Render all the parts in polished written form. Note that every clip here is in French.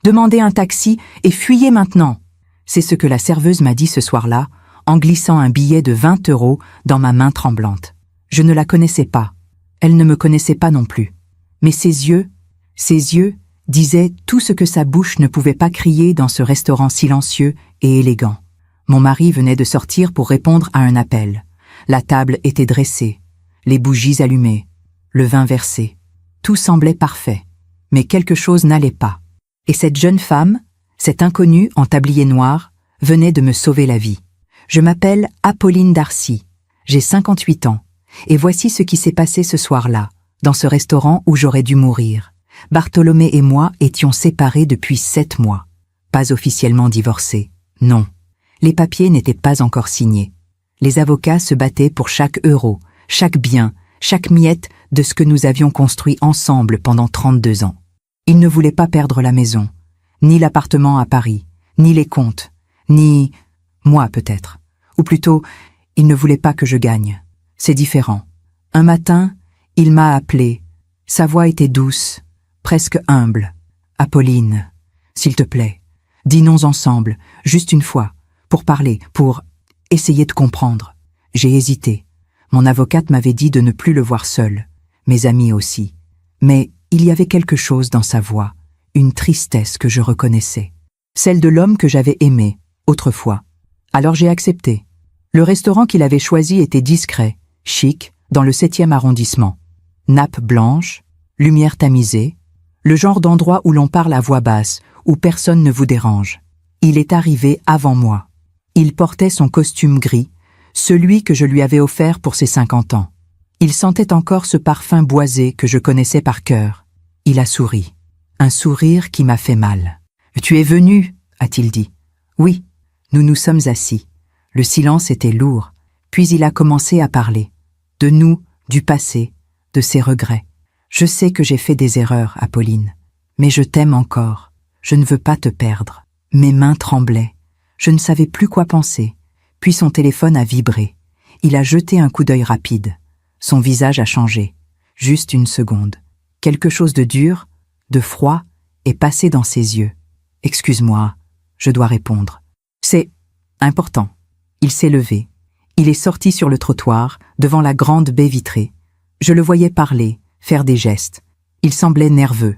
Demandez un taxi et fuyez maintenant. C'est ce que la serveuse m'a dit ce soir-là, en glissant un billet de 20 € dans ma main tremblante. Je ne la connaissais pas. Elle ne me connaissait pas non plus. Mais ses yeux disaient tout ce que sa bouche ne pouvait pas crier dans ce restaurant silencieux et élégant. Mon mari venait de sortir pour répondre à un appel. La table était dressée, les bougies allumées, le vin versé. Tout semblait parfait, mais quelque chose n'allait pas. Et cette jeune femme, cette inconnue en tablier noir, venait de me sauver la vie. Je m'appelle Apolline Darcy, j'ai 58 ans, et voici ce qui s'est passé ce soir-là, dans ce restaurant où j'aurais dû mourir. Bartholomé et moi étions séparés depuis 7 mois. Pas officiellement divorcés, non. Les papiers n'étaient pas encore signés. Les avocats se battaient pour chaque euro, chaque bien, chaque miette de ce que nous avions construit ensemble pendant 32 ans. Ils ne voulaient pas perdre la maison, ni l'appartement à Paris, ni les comptes, ni moi peut-être. Ou plutôt, ils ne voulaient pas que je gagne. C'est différent. Un matin, il m'a appelé. Sa voix était douce, presque humble. « Apolline, s'il te plaît, dînons ensemble, juste une fois, pour parler, pour essayer de comprendre. » J'ai hésité. Mon avocate m'avait dit de ne plus le voir seul, mes amis aussi. Mais il y avait quelque chose dans sa voix, une tristesse que je reconnaissais. Celle de l'homme que j'avais aimé, autrefois. Alors j'ai accepté. Le restaurant qu'il avait choisi était discret, chic, dans le 7e arrondissement. Nappe blanche, lumière tamisée, le genre d'endroit où l'on parle à voix basse, où personne ne vous dérange. Il est arrivé avant moi. Il portait son costume gris, celui que je lui avais offert pour ses 50 ans. Il sentait encore ce parfum boisé que je connaissais par cœur. Il a souri. Un sourire qui m'a fait mal. « Tu es venu » a-t-il dit. « Oui. » Nous nous sommes assis. Le silence était lourd. Puis il a commencé à parler. De nous, du passé, de ses regrets. « Je sais que j'ai fait des erreurs, Apolline. Mais je t'aime encore. Je ne veux pas te perdre. » Mes mains tremblaient. Je ne savais plus quoi penser. Puis son téléphone a vibré. Il a jeté un coup d'œil rapide. Son visage a changé. Juste une seconde. Quelque chose de dur, de froid, est passé dans ses yeux. « Excuse-moi, je dois répondre. »« C'est important. » Il s'est levé. Il est sorti sur le trottoir, devant la grande baie vitrée. Je le voyais parler, faire des gestes. Il semblait nerveux.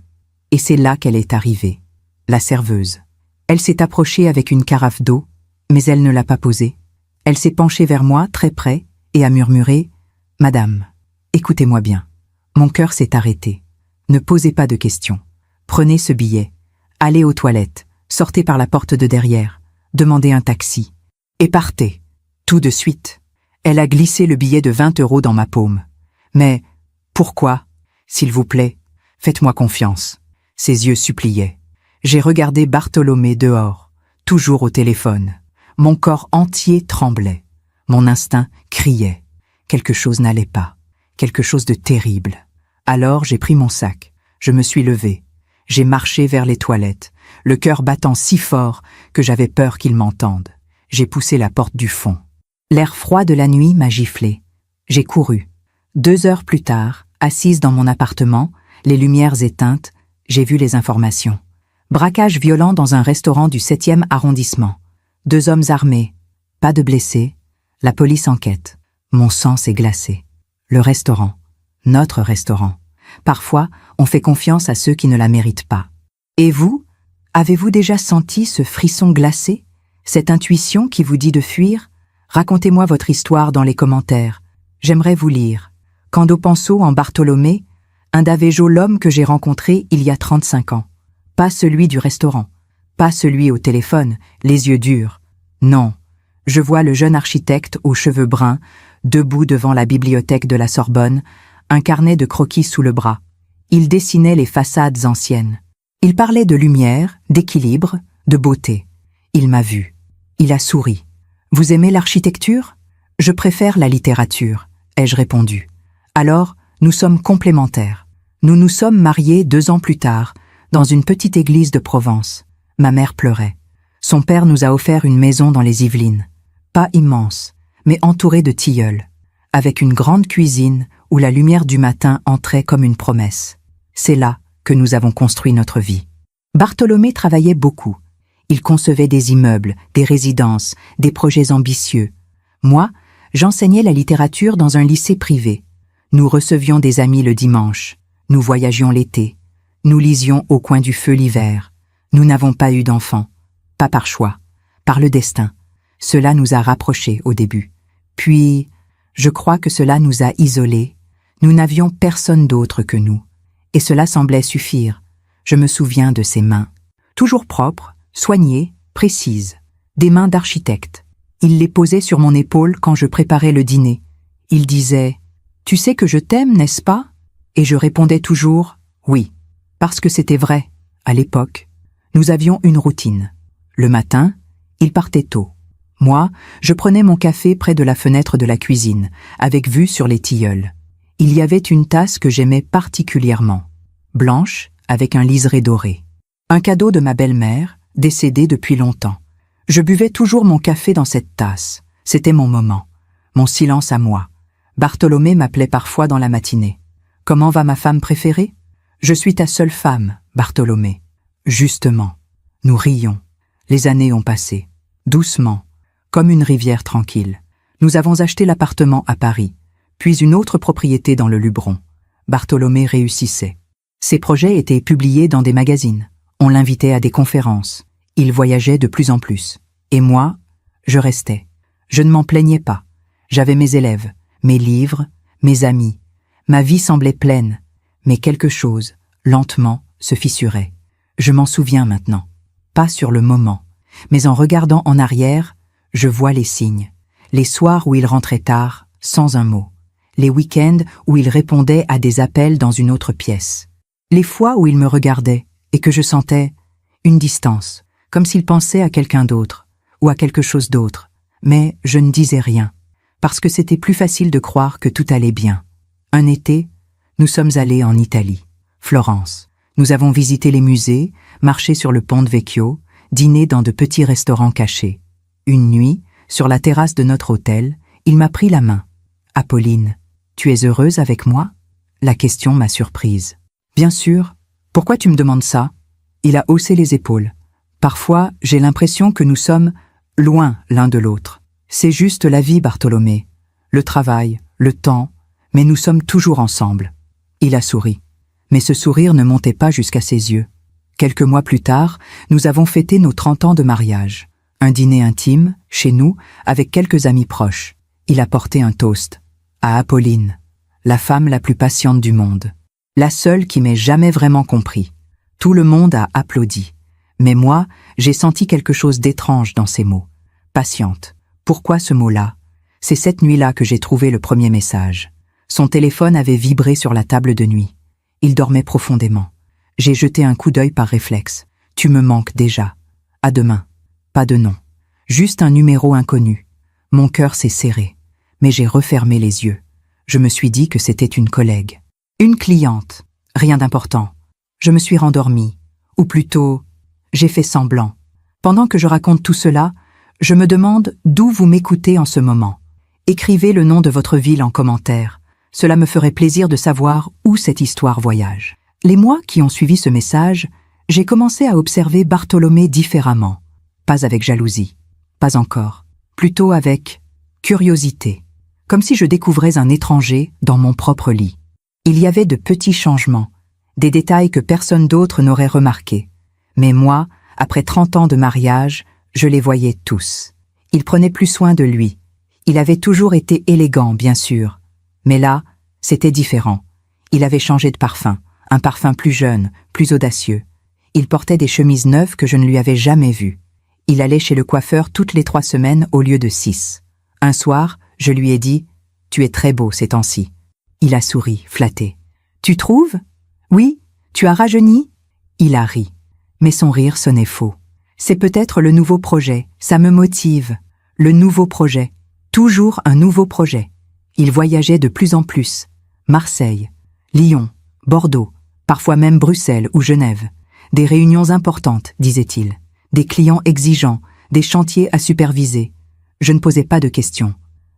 Et c'est là qu'elle est arrivée. La serveuse. Elle s'est approchée avec une carafe d'eau, mais elle ne l'a pas posée. Elle s'est penchée vers moi, très près, et a murmuré « Madame, écoutez-moi bien. Mon cœur s'est arrêté. Ne posez pas de questions. Prenez ce billet. Allez aux toilettes. Sortez par la porte de derrière. Demandez un taxi. Et partez. Tout de suite. » Elle a glissé le billet de 20 € dans ma paume. « Mais pourquoi? S'il vous plaît, faites-moi confiance. » Ses yeux suppliaient. J'ai regardé Bartholomé dehors, toujours au téléphone. Mon corps entier tremblait. Mon instinct criait. Quelque chose n'allait pas. Quelque chose de terrible. Alors j'ai pris mon sac. Je me suis levé. J'ai marché vers les toilettes, le cœur battant si fort que j'avais peur qu'il m'entende. J'ai poussé la porte du fond. L'air froid de la nuit m'a giflé. J'ai couru. 2 heures plus tard, assise dans mon appartement, les lumières éteintes, j'ai vu les informations. Braquage violent dans un restaurant du 7e arrondissement. 2 hommes armés. Pas de blessés. La police enquête. Mon sang s'est glacé. Le restaurant. Notre restaurant. Parfois, on fait confiance à ceux qui ne la méritent pas. Et vous? Avez-vous déjà senti ce frisson glacé? Cette intuition qui vous dit de fuir? Racontez-moi votre histoire dans les commentaires. J'aimerais vous lire. Quando penso en Bartholomé, un Davejo l'homme que j'ai rencontré il y a 35 ans. Pas celui du restaurant, pas celui au téléphone, les yeux durs. Non, je vois le jeune architecte aux cheveux bruns, debout devant la bibliothèque de la Sorbonne, un carnet de croquis sous le bras. Il dessinait les façades anciennes. Il parlait de lumière, d'équilibre, de beauté. Il m'a vu. Il a souri. « Vous aimez l'architecture ? Je préfère la littérature », ai-je répondu. Alors, nous sommes complémentaires. Nous nous sommes mariés 2 ans plus tard, dans une petite église de Provence. Ma mère pleurait. Son père nous a offert une maison dans les Yvelines. Pas immense, mais entourée de tilleuls, avec une grande cuisine où la lumière du matin entrait comme une promesse. C'est là que nous avons construit notre vie. Bartholomé travaillait beaucoup. Il concevait des immeubles, des résidences, des projets ambitieux. Moi, j'enseignais la littérature dans un lycée privé. Nous recevions des amis le dimanche. Nous voyagions l'été. Nous lisions au coin du feu l'hiver. Nous n'avons pas eu d'enfants. Pas par choix, par le destin. Cela nous a rapprochés au début. Puis, je crois que cela nous a isolés. Nous n'avions personne d'autre que nous. Et cela semblait suffire. Je me souviens de ses mains. Toujours propres, soignées, précises. Des mains d'architecte. Il les posait sur mon épaule quand je préparais le dîner. Il disait « Tu sais que je t'aime, n'est-ce pas ?» Et je répondais toujours « Oui », parce que c'était vrai, à l'époque. Nous avions une routine. Le matin, il partait tôt. Moi, je prenais mon café près de la fenêtre de la cuisine, avec vue sur les tilleuls. Il y avait une tasse que j'aimais particulièrement, blanche, avec un liseré doré. Un cadeau de ma belle-mère, décédée depuis longtemps. Je buvais toujours mon café dans cette tasse. C'était mon moment, mon silence à moi. Bartholomé m'appelait parfois dans la matinée. « Comment va ma femme préférée ?»« Je suis ta seule femme, Bartholomé. » Justement, nous rions. Les années ont passé, doucement, comme une rivière tranquille. Nous avons acheté l'appartement à Paris, puis une autre propriété dans le Luberon. Bartholomé réussissait. Ses projets étaient publiés dans des magazines. On l'invitait à des conférences. Il voyageait de plus en plus. Et moi, je restais. Je ne m'en plaignais pas. J'avais mes élèves, mes livres, mes amis. Ma vie semblait pleine, mais quelque chose, lentement, se fissurait. Je m'en souviens maintenant. Pas sur le moment, mais en regardant en arrière, je vois les signes. Les soirs où il rentrait tard, sans un mot. Les week-ends où il répondait à des appels dans une autre pièce. Les fois où il me regardait et que je sentais une distance, comme s'il pensait à quelqu'un d'autre ou à quelque chose d'autre. Mais je ne disais rien, parce que c'était plus facile de croire que tout allait bien. Un été, nous sommes allés en Italie, Florence. Nous avons visité les musées, marché sur le Ponte Vecchio, dîné dans de petits restaurants cachés. Une nuit, sur la terrasse de notre hôtel, il m'a pris la main. « Apolline, tu es heureuse avec moi ?» La question m'a surprise. « Bien sûr. Pourquoi tu me demandes ça ?» Il a haussé les épaules. « Parfois, j'ai l'impression que nous sommes loin l'un de l'autre. C'est juste la vie, Bartholomé. Le travail, le temps, mais nous sommes toujours ensemble. » Il a souri. Mais ce sourire ne montait pas jusqu'à ses yeux. Quelques mois plus tard, nous avons fêté nos 30 ans de mariage. Un dîner intime, chez nous, avec quelques amis proches. Il a porté un toast. À Apolline, la femme la plus patiente du monde. La seule qui m'ait jamais vraiment compris. Tout le monde a applaudi. Mais moi, j'ai senti quelque chose d'étrange dans ces mots. Patiente. Pourquoi ce mot-là? C'est cette nuit-là que j'ai trouvé le premier message. Son téléphone avait vibré sur la table de nuit. Il dormait profondément. J'ai jeté un coup d'œil par réflexe. Tu me manques déjà. À demain. Pas de nom. Juste un numéro inconnu. Mon cœur s'est serré. Mais j'ai refermé les yeux. Je me suis dit que c'était une collègue. Une cliente. Rien d'important. Je me suis rendormie. Ou plutôt, j'ai fait semblant. Pendant que je raconte tout cela, je me demande d'où vous m'écoutez en ce moment. Écrivez le nom de votre ville en commentaire. Cela me ferait plaisir de savoir où cette histoire voyage. Les mois qui ont suivi ce message, j'ai commencé à observer Bartholomé différemment. Pas avec jalousie. Pas encore. Plutôt avec curiosité. Comme si je découvrais un étranger dans mon propre lit. Il y avait de petits changements, des détails que personne d'autre n'aurait remarqués. Mais moi, après 30 ans de mariage, je les voyais tous. Il prenait plus soin de lui. Il avait toujours été élégant, bien sûr. Mais là, c'était différent. Il avait changé de parfum, un parfum plus jeune, plus audacieux. Il portait des chemises neuves que je ne lui avais jamais vues. Il allait chez le coiffeur toutes les 3 semaines au lieu de 6. Un soir, je lui ai dit « Tu es très beau ces temps-ci ». Il a souri, flatté. « Tu trouves ? Oui, tu as rajeuni ?» Il a ri. Mais son rire sonnait faux. C'est peut-être le nouveau projet, ça me motive. Le nouveau projet. Toujours un nouveau projet. Il voyageait de plus en plus. Marseille, Lyon, Bordeaux, parfois même Bruxelles ou Genève. Des réunions importantes, disait-il. Des clients exigeants, des chantiers à superviser. Je ne posais pas de questions.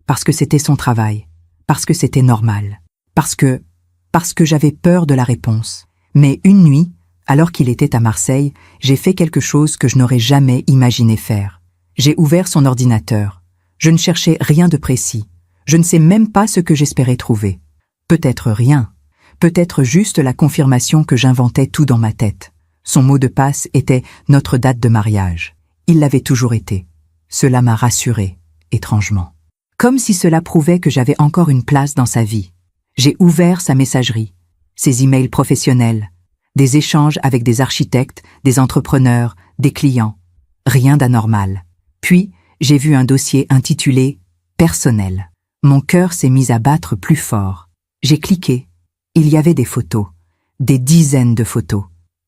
Parce que c'était son travail. Parce que c'était normal. Parce que j'avais peur de la réponse. Mais une nuit, Alors qu'il était à Marseille, j'ai fait quelque chose que je n'aurais jamais imaginé faire. J'ai ouvert son ordinateur. Je ne cherchais rien de précis. Je ne sais même pas ce que j'espérais trouver. Peut-être rien. Peut-être juste la confirmation que j'inventais tout dans ma tête. Son mot de passe était notre date de mariage. Il l'avait toujours été. Cela m'a rassurée, étrangement. Comme si cela prouvait que j'avais encore une place dans sa vie. J'ai ouvert sa messagerie, ses emails professionnels, des échanges avec des architectes, des entrepreneurs, des clients. Rien d'anormal. Puis, j'ai vu un dossier intitulé « Personnel ». Mon cœur s'est mis à battre plus fort. J'ai cliqué. Il y avait des photos, des dizaines de photos.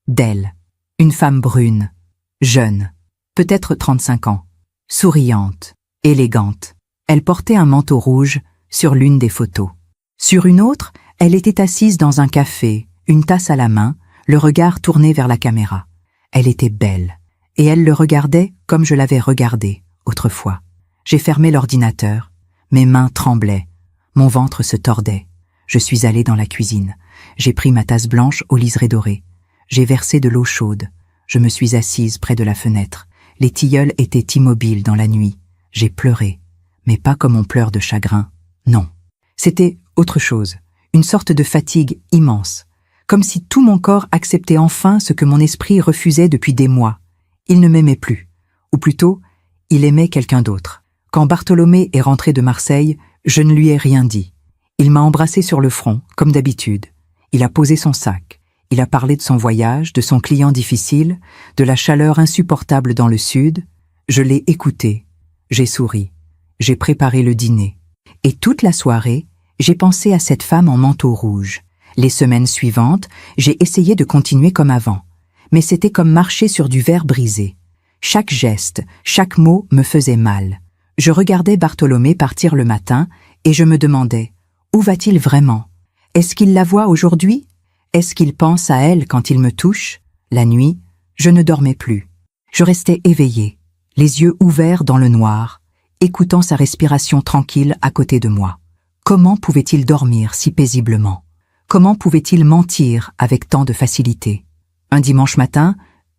D'elle, une femme brune, jeune, peut-être 35 ans, souriante, élégante. Elle portait un manteau rouge sur l'une des photos. Sur une autre, elle était assise dans un café, une tasse à la main, le regard tourné vers la caméra. Elle était belle, et elle le regardait comme je l'avais regardé autrefois. J'ai fermé l'ordinateur, mes mains tremblaient, mon ventre se tordait. Je suis allé dans la cuisine. J'ai pris ma tasse blanche au liseré doré. J'ai versé de l'eau chaude. Je me suis assise près de la fenêtre. Les tilleuls étaient immobiles dans la nuit. J'ai pleuré, mais pas comme on pleure de chagrin. Non. C'était autre chose, une sorte de fatigue immense, comme si tout mon corps acceptait enfin ce que mon esprit refusait depuis des mois. Il ne m'aimait plus, ou plutôt, il aimait quelqu'un d'autre. Quand Bartholomé est rentré de Marseille, je ne lui ai rien dit. Il m'a embrassé sur le front, comme d'habitude. Il a posé son sac. Il a parlé de son voyage, de son client difficile, de la chaleur insupportable dans le sud. Je l'ai écouté. J'ai souri. J'ai préparé le dîner. Et toute la soirée, j'ai pensé à cette femme en manteau rouge. Les semaines suivantes, j'ai essayé de continuer comme avant. Mais c'était comme marcher sur du verre brisé. Chaque geste, chaque mot me faisait mal. Je regardais Bartholomé partir le matin et je me demandais, où va-t-il vraiment? Est-ce qu'il la voit aujourd'hui? Est-ce qu'il pense à elle quand il me touche? La nuit, je ne dormais plus. Je restais éveillée, les yeux ouverts dans le noir, écoutant sa respiration tranquille à côté de moi. Comment pouvait-il dormir si paisiblement? Comment pouvait-il mentir avec tant de facilité? Un dimanche matin,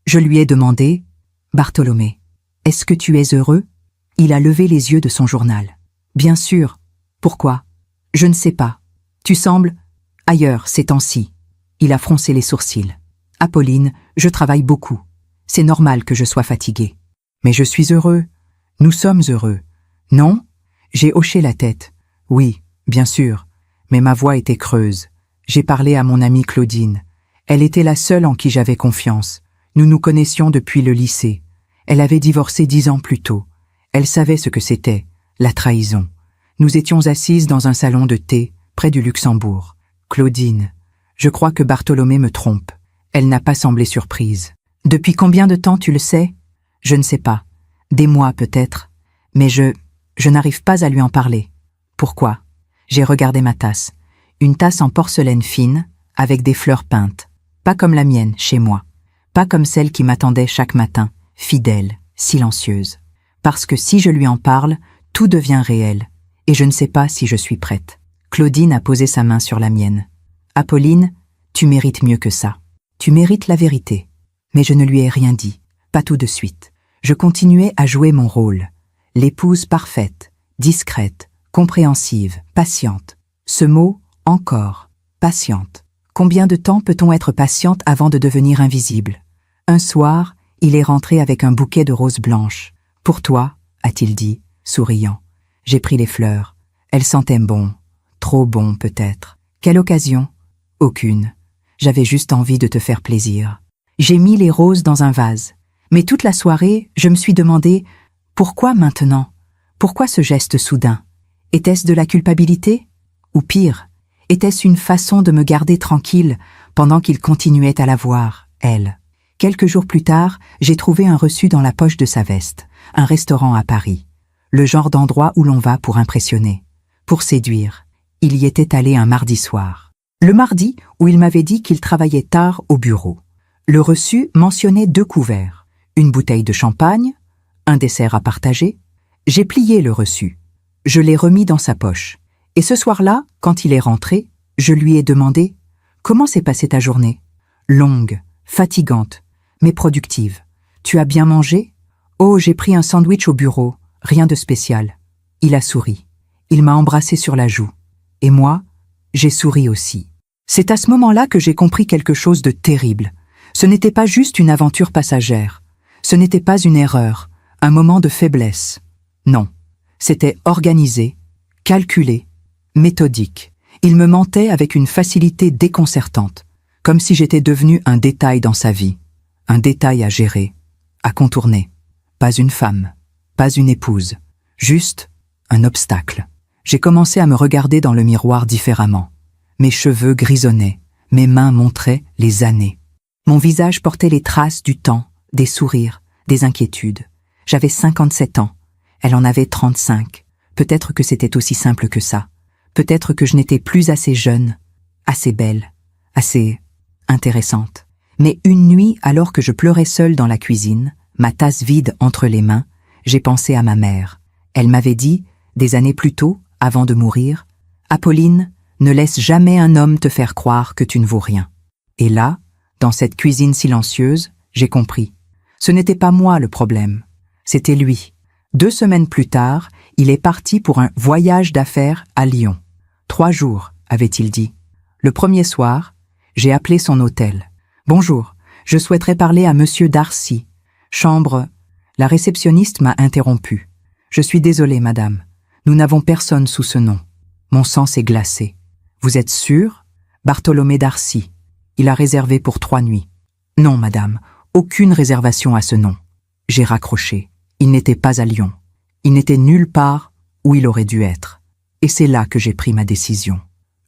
je lui ai demandé « Bartholomé, est-ce que tu es heureux ?» Il a levé les yeux de son journal. « Bien sûr. Pourquoi? Je ne sais pas. Tu sembles ailleurs ces temps-ci. » Il a froncé les sourcils. « Apolline, je travaille beaucoup. C'est normal que je sois fatigué. Mais je suis heureux. Nous sommes heureux. Non ?» J'ai hoché la tête. « Oui, bien sûr. » Mais ma voix était creuse. J'ai parlé à mon amie Claudine. Elle était la seule en qui j'avais confiance. Nous nous connaissions depuis le lycée. Elle avait divorcé 10 ans plus tôt. Elle savait ce que c'était, la trahison. Nous étions assises dans un salon de thé, près du Luxembourg. Claudine, je crois que Bartholomé me trompe. Elle n'a pas semblé surprise. Depuis combien de temps tu le sais? Je ne sais pas. Des mois peut-être. Mais je n'arrive pas à lui en parler. Pourquoi? J'ai regardé ma tasse. Une tasse en porcelaine fine, avec des fleurs peintes. Pas comme la mienne, chez moi. Pas comme celle qui m'attendait chaque matin, fidèle, silencieuse. Parce que si je lui en parle, tout devient réel. Et je ne sais pas si je suis prête. Claudine a posé sa main sur la mienne. « Apolline, tu mérites mieux que ça. Tu mérites la vérité. » Mais je ne lui ai rien dit, pas tout de suite. Je continuais à jouer mon rôle. L'épouse parfaite, discrète, compréhensive, patiente. Ce mot, encore, patiente. Combien de temps peut-on être patiente avant de devenir invisible? Un soir, il est rentré avec un bouquet de roses blanches. « Pour toi, a-t-il dit, souriant. J'ai pris les fleurs. Elles sentaient bon. Trop bon, peut-être. Quelle occasion? Aucune. J'avais juste envie de te faire plaisir. J'ai mis les roses dans un vase. Mais toute la soirée, je me suis demandé, pourquoi maintenant? Pourquoi ce geste soudain? Était-ce de la culpabilité? Ou pire, était-ce une façon de me garder tranquille pendant qu'il continuait à la voir, elle? Quelques jours plus tard, j'ai trouvé un reçu dans la poche de sa veste, un restaurant à Paris. Le genre d'endroit où l'on va pour impressionner, pour séduire. Il y était allé un mardi soir. Le mardi où il m'avait dit qu'il travaillait tard au bureau. Le reçu mentionnait 2 couverts, une bouteille de champagne, un dessert à partager. J'ai plié le reçu. Je l'ai remis dans sa poche. Et ce soir-là, quand il est rentré, je lui ai demandé « Comment s'est passée ta journée ?»« Longue, fatigante, mais productive. Tu as bien mangé? Oh, j'ai pris un sandwich au bureau, rien de spécial. Il a souri. Il m'a embrassé sur la joue. Et moi, j'ai souri aussi. C'est à ce moment-là que j'ai compris quelque chose de terrible. Ce n'était pas juste une aventure passagère. Ce n'était pas une erreur, un moment de faiblesse. Non, c'était organisé, calculé, méthodique. Il me mentait avec une facilité déconcertante, comme si j'étais devenu un détail dans sa vie, un détail à gérer, à contourner. Pas une femme, pas une épouse, juste un obstacle. J'ai commencé à me regarder dans le miroir différemment. Mes cheveux grisonnaient, mes mains montraient les années. Mon visage portait les traces du temps, des sourires, des inquiétudes. J'avais 57 ans, elle en avait 35. Peut-être que c'était aussi simple que ça. Peut-être que je n'étais plus assez jeune, assez belle, assez intéressante. Mais une nuit, alors que je pleurais seule dans la cuisine, ma tasse vide entre les mains, j'ai pensé à ma mère. Elle m'avait dit, des années plus tôt, avant de mourir, « Apolline, ne laisse jamais un homme te faire croire que tu ne vaux rien. » Et là, dans cette cuisine silencieuse, j'ai compris. Ce n'était pas moi le problème, c'était lui. 2 semaines plus tard, il est parti pour un voyage d'affaires à Lyon. 3 jours, avait-il dit. Le premier soir, j'ai appelé son hôtel. « Bonjour, je souhaiterais parler à Monsieur Darcy. Chambre... » La réceptionniste m'a interrompu. « Je suis désolée, madame. Nous n'avons personne sous ce nom. » Mon sang s'est glacé. « Vous êtes sûre? Bartholomé Darcy. Il a réservé pour 3 nuits. »« Non, madame, aucune réservation à ce nom. » J'ai raccroché. Il n'était pas à Lyon. Il n'était nulle part où il aurait dû être. Et c'est là que j'ai pris ma décision.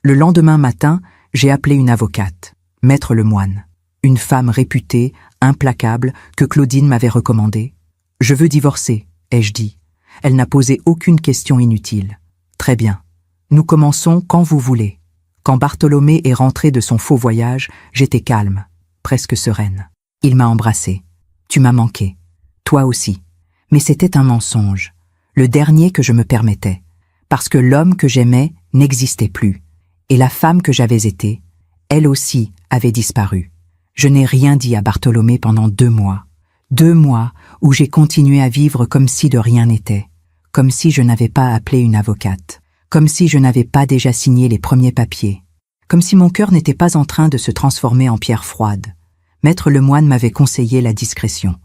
Le lendemain matin, j'ai appelé une avocate, Maître Lemoine, une femme réputée, implacable, que Claudine m'avait recommandée. « Je veux divorcer », ai-je dit. Elle n'a posé aucune question inutile. « Très bien. Nous commençons quand vous voulez. » Quand Bartholomé est rentré de son faux voyage, j'étais calme, presque sereine. Il m'a embrassée. « Tu m'as manqué. Toi aussi. » Mais c'était un mensonge, le dernier que je me permettais, parce que l'homme que j'aimais n'existait plus, et la femme que j'avais été, elle aussi avait disparu. Je n'ai rien dit à Bartholomé pendant 2 mois. 2 mois où j'ai continué à vivre comme si de rien n'était, comme si je n'avais pas appelé une avocate, comme si je n'avais pas déjà signé les premiers papiers, comme si mon cœur n'était pas en train de se transformer en pierre froide. Maître Lemoine m'avait conseillé la discrétion.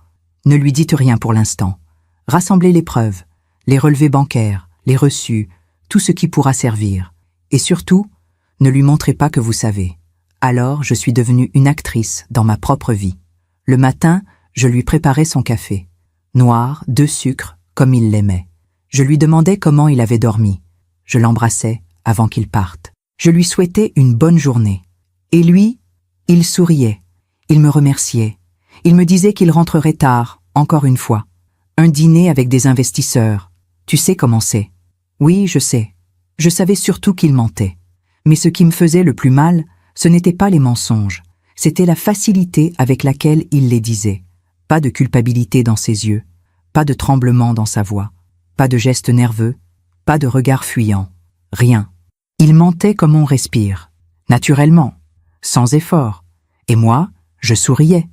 Ne lui dites rien pour l'instant. Rassemblez les preuves, les relevés bancaires, les reçus, tout ce qui pourra servir. Et surtout, ne lui montrez pas que vous savez. Alors, je suis devenue une actrice dans ma propre vie. Le matin, je lui préparais son café. Noir, 2 sucres, comme il l'aimait. Je lui demandais comment il avait dormi. Je l'embrassais avant qu'il parte. Je lui souhaitais une bonne journée. Et lui, il souriait. Il me remerciait. Il me disait qu'il rentrerait tard, encore une fois. Un dîner avec des investisseurs. Tu sais comment c'est. Oui, je sais. Je savais surtout qu'il mentait. Mais ce qui me faisait le plus mal, ce n'était pas les mensonges. C'était la facilité avec laquelle il les disait. Pas de culpabilité dans ses yeux, pas de tremblement dans sa voix, pas de gestes nerveux, pas de regard fuyant. Rien. Il mentait comme on respire. Naturellement. Sans effort. Et moi, je souriais.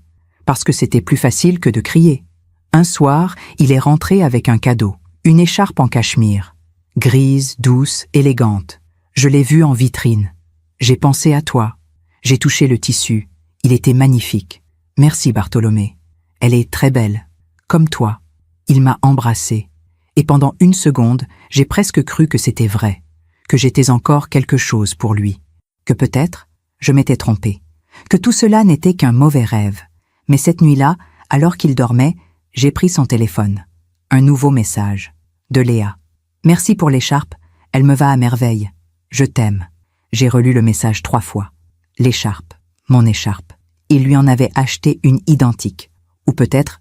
Parce que c'était plus facile que de crier. Un soir, il est rentré avec un cadeau, une écharpe en cachemire, grise, douce, élégante. Je l'ai vue en vitrine. J'ai pensé à toi. J'ai touché le tissu. Il était magnifique. Merci Bartholomé. Elle est très belle. Comme toi. Il m'a embrassée. Et pendant 1 seconde, j'ai presque cru que c'était vrai, que j'étais encore quelque chose pour lui, que peut-être je m'étais trompée, que tout cela n'était qu'un mauvais rêve. Mais cette nuit-là, alors qu'il dormait, j'ai pris son téléphone. Un nouveau message. De Léa. « Merci pour l'écharpe, elle me va à merveille. Je t'aime. » J'ai relu le message 3 fois. L'écharpe, mon écharpe. Il lui en avait acheté une identique. Ou peut-être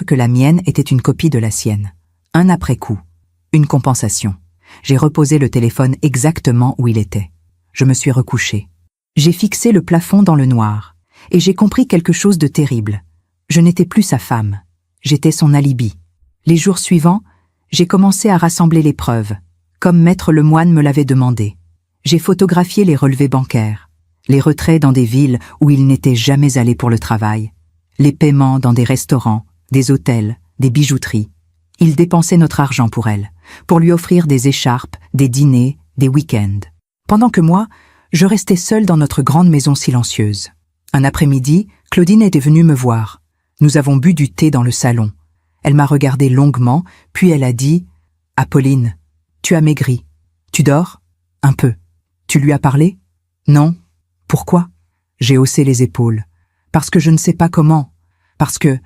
que la mienne était une copie de la sienne. Un après-coup. Une compensation. J'ai reposé le téléphone exactement où il était. Je me suis recouchée. J'ai fixé le plafond dans le noir. Et j'ai compris quelque chose de terrible. Je n'étais plus sa femme. J'étais son alibi. Les jours suivants, j'ai commencé à rassembler les preuves, comme Maître Lemoine me l'avait demandé. J'ai photographié les relevés bancaires, les retraits dans des villes où il n'était jamais allé pour le travail, les paiements dans des restaurants, des hôtels, des bijouteries. Il dépensait notre argent pour elle, pour lui offrir des écharpes, des dîners, des week-ends. Pendant que moi, je restais seule dans notre grande maison silencieuse. Un après-midi, Claudine était venue me voir. Nous avons bu du thé dans le salon. Elle m'a regardé longuement, puis elle a dit « Apolline, tu as maigri. Tu dors ? Un peu. Tu lui as parlé ? Non. Pourquoi ? J'ai haussé les épaules. Parce que je ne sais pas comment. Parce que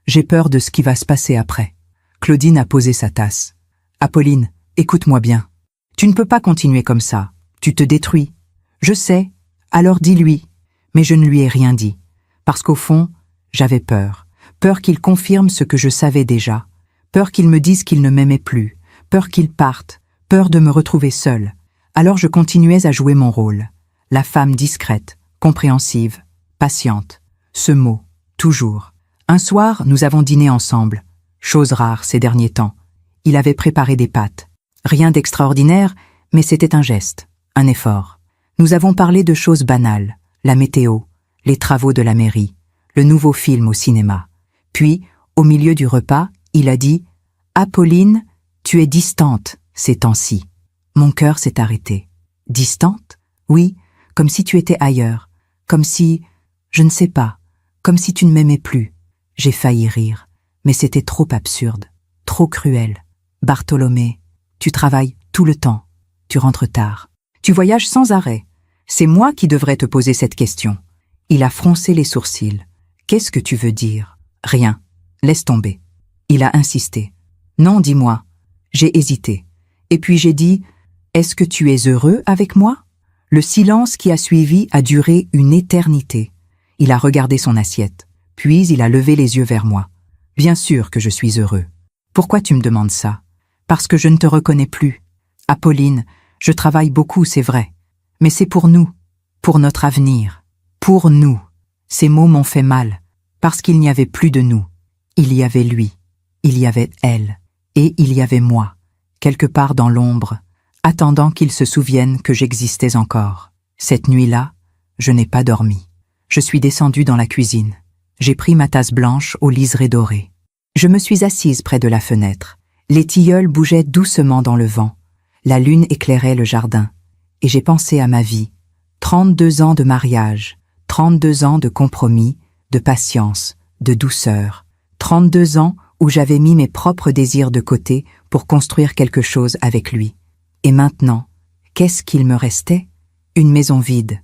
j'ai peur de ce qui va se passer après. Claudine a posé sa tasse. Apolline, écoute-moi bien. Tu ne peux pas continuer comme ça. Tu te détruis. Je sais. Alors dis-lui. Mais je ne lui ai rien dit. Parce qu'au fond, j'avais peur. Peur qu'il confirme ce que je savais déjà. Peur qu'il me dise qu'il ne m'aimait plus. Peur qu'il parte. Peur de me retrouver seule. Alors je continuais à jouer mon rôle. La femme discrète, compréhensive, patiente. Ce mot, toujours. Un soir, nous avons dîné ensemble. Chose rare ces derniers temps. Il avait préparé des pâtes. Rien d'extraordinaire, mais c'était un geste, un effort. Nous avons parlé de choses banales. La météo, les travaux de la mairie, le nouveau film au cinéma. Puis, au milieu du repas, il a dit « Apolline, tu es distante ces temps-ci. » Mon cœur s'est arrêté. Distante ? Oui, comme si tu étais ailleurs. Comme si, je ne sais pas, comme si tu ne m'aimais plus. J'ai failli rire, mais c'était trop absurde, trop cruel. Bartholomé, tu travailles tout le temps. Tu rentres tard. Tu voyages sans arrêt. C'est moi qui devrais te poser cette question. Il a froncé les sourcils. Qu'est-ce que tu veux dire ? Rien. Laisse tomber. Il a insisté. Non, dis-moi. J'ai hésité. Et puis j'ai dit, est-ce que tu es heureux avec moi ? Le silence qui a suivi a duré une éternité. Il a regardé son assiette. Puis il a levé les yeux vers moi. Bien sûr que je suis heureux. Pourquoi tu me demandes ça ? Parce que je ne te reconnais plus. Apolline, je travaille beaucoup, c'est vrai. Mais c'est pour nous, pour notre avenir, pour nous. Ces mots m'ont fait mal, parce qu'il n'y avait plus de nous. Il y avait lui, il y avait elle, et il y avait moi, quelque part dans l'ombre, attendant qu'il se souvienne que j'existais encore. Cette nuit-là, je n'ai pas dormi. Je suis descendue dans la cuisine. J'ai pris ma tasse blanche au liseré doré. Je me suis assise près de la fenêtre. Les tilleuls bougeaient doucement dans le vent. La lune éclairait le jardin. Et j'ai pensé à ma vie. 32 ans de mariage, 32 ans de compromis, de patience, de douceur. 32 ans où j'avais mis mes propres désirs de côté pour construire quelque chose avec lui. Et maintenant, qu'est-ce qu'il me restait ? Une maison vide,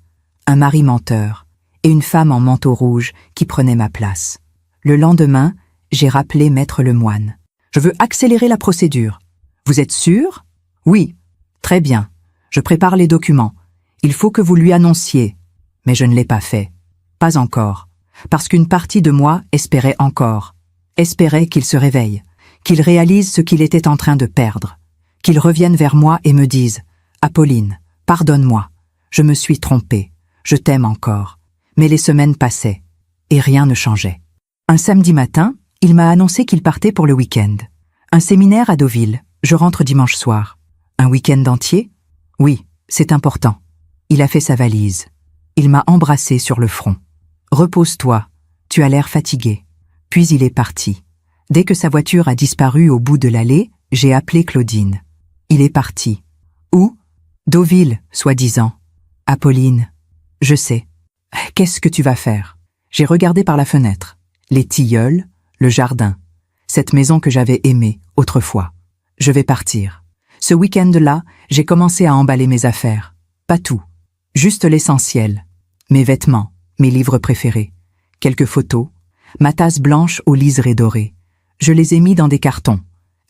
un mari menteur et une femme en manteau rouge qui prenait ma place. Le lendemain, j'ai rappelé Maître Lemoine. « Je veux accélérer la procédure. Vous êtes sûr ? Oui. Très bien. Je prépare les documents. Il faut que vous lui annonciez. » Mais je ne l'ai pas fait. Pas encore. Parce qu'une partie de moi espérait encore. Espérait qu'il se réveille, qu'il réalise ce qu'il était en train de perdre, qu'il revienne vers moi et me dise « Apolline, pardonne-moi. Je me suis trompée. Je t'aime encore. » Mais les semaines passaient, et rien ne changeait. Un samedi matin, il m'a annoncé qu'il partait pour le week-end. Un séminaire à Deauville. Je rentre dimanche soir. Un week-end entier ? Oui, c'est important. Il a fait sa valise. Il m'a embrassé sur le front. « Repose-toi, tu as l'air fatigué. » Puis il est parti. Dès que sa voiture a disparu au bout de l'allée, j'ai appelé Claudine. Il est parti. Où ? Deauville, soi-disant. Apolline. Je sais. Qu'est-ce que tu vas faire ? J'ai regardé par la fenêtre. Les tilleuls, le jardin. Cette maison que j'avais aimée, autrefois. Je vais partir. Ce week-end-là, j'ai commencé à emballer mes affaires. Pas tout. Juste l'essentiel. Mes vêtements, mes livres préférés. Quelques photos. Ma tasse blanche au liseré doré. Je les ai mis dans des cartons.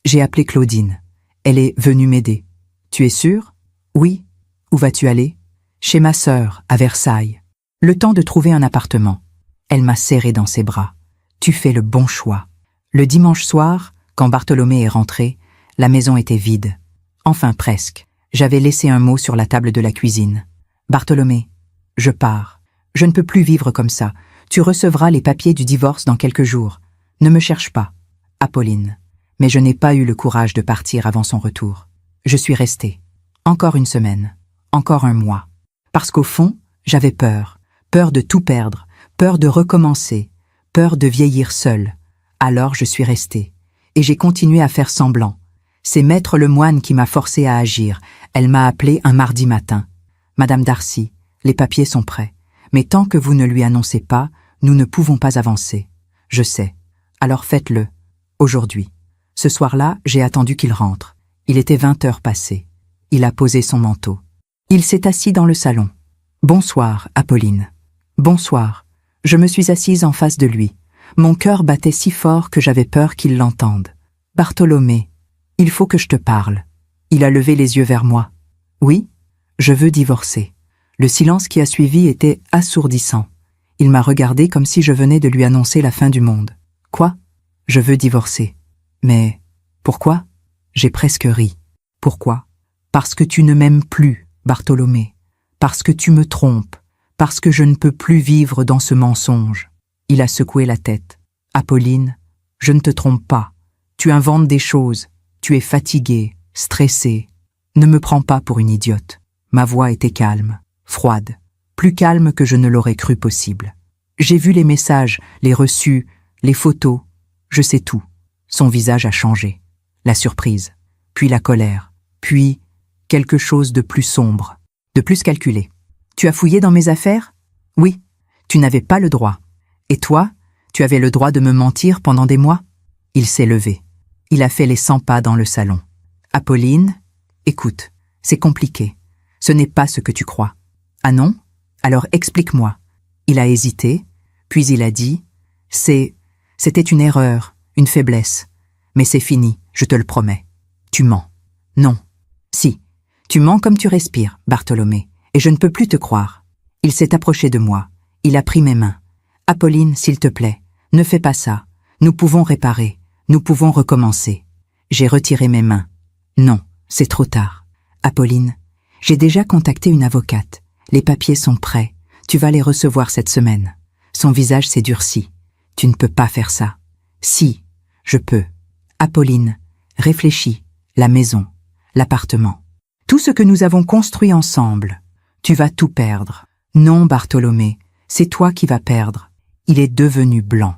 J'ai appelé Claudine. Elle est venue m'aider. Tu es sûre ? Oui. Où vas-tu aller ? Chez ma sœur, à Versailles. Le temps de trouver un appartement. Elle m'a serré dans ses bras. Tu fais le bon choix. Le dimanche soir, quand Bartholomé est rentré, la maison était vide. Enfin presque. J'avais laissé un mot sur la table de la cuisine. Bartholomé, je pars. Je ne peux plus vivre comme ça. Tu recevras les papiers du divorce dans quelques jours. Ne me cherche pas. Apolline. Mais je n'ai pas eu le courage de partir avant son retour. Je suis restée. Encore une semaine. Encore un mois. Parce qu'au fond, J'avais peur, peur de tout perdre, peur de recommencer, peur de vieillir seule. Alors je suis restée. Et j'ai continué à faire semblant. C'est Maître Lemoine qui m'a forcée à agir. Elle m'a appelée un mardi matin. Madame Darcy, les papiers sont prêts. Mais tant que vous ne lui annoncez pas, nous ne pouvons pas avancer. Je sais. Alors faites-le. Aujourd'hui. Ce soir-là, j'ai attendu qu'il rentre. Il était 20 heures passées. Il a posé son manteau. Il s'est assis dans le salon. « Bonsoir, Apolline. »« Bonsoir. » Je me suis assise en face de lui. Mon cœur battait si fort que j'avais peur qu'il l'entende. « Bartholomé, il faut que je te parle. » Il a levé les yeux vers moi. « Oui, je veux divorcer. » Le silence qui a suivi était assourdissant. Il m'a regardé comme si je venais de lui annoncer la fin du monde. « Quoi ? Je veux divorcer. »« Mais pourquoi ?» J'ai presque ri. « Pourquoi ? Parce que tu ne m'aimes plus, Bartholomé. Parce que tu me trompes. Parce que je ne peux plus vivre dans ce mensonge. » Il a secoué la tête. « Apolline, je ne te trompe pas. Tu inventes des choses. Tu es fatiguée, stressée. Ne me prends pas pour une idiote. » Ma voix était calme, froide, plus calme que je ne l'aurais cru possible. J'ai vu les messages, les reçus, les photos. Je sais tout. Son visage a changé. La surprise, puis la colère, puis quelque chose de plus sombre, de plus calculé. « Tu as fouillé dans mes affaires ? » ?»« Oui. Tu n'avais pas le droit. Et toi, tu avais le droit de me mentir pendant des mois ?» Il s'est levé. Il a fait les 100 pas dans le salon. « Apolline, écoute, c'est compliqué. Ce n'est pas ce que tu crois. »« Ah non ? Alors explique-moi. » Il a hésité, puis il a dit « C'était une erreur, une faiblesse. Mais c'est fini, je te le promets. Tu mens. »« Non. »« Si. Tu mens comme tu respires, Bartholomé, et je ne peux plus te croire. » Il s'est approché de moi. Il a pris mes mains. « Apolline, s'il te plaît, ne fais pas ça. Nous pouvons réparer. Nous pouvons recommencer. » J'ai retiré mes mains. « Non, c'est trop tard. Apolline, j'ai déjà contacté une avocate. Les papiers sont prêts. Tu vas les recevoir cette semaine. » Son visage s'est durci. « Tu ne peux pas faire ça. »« Si, je peux. Apolline, réfléchis. La maison, l'appartement. Tout ce que nous avons construit ensemble. Tu vas tout perdre. » Non, Bartholomé, c'est toi qui vas perdre. Il est devenu blanc.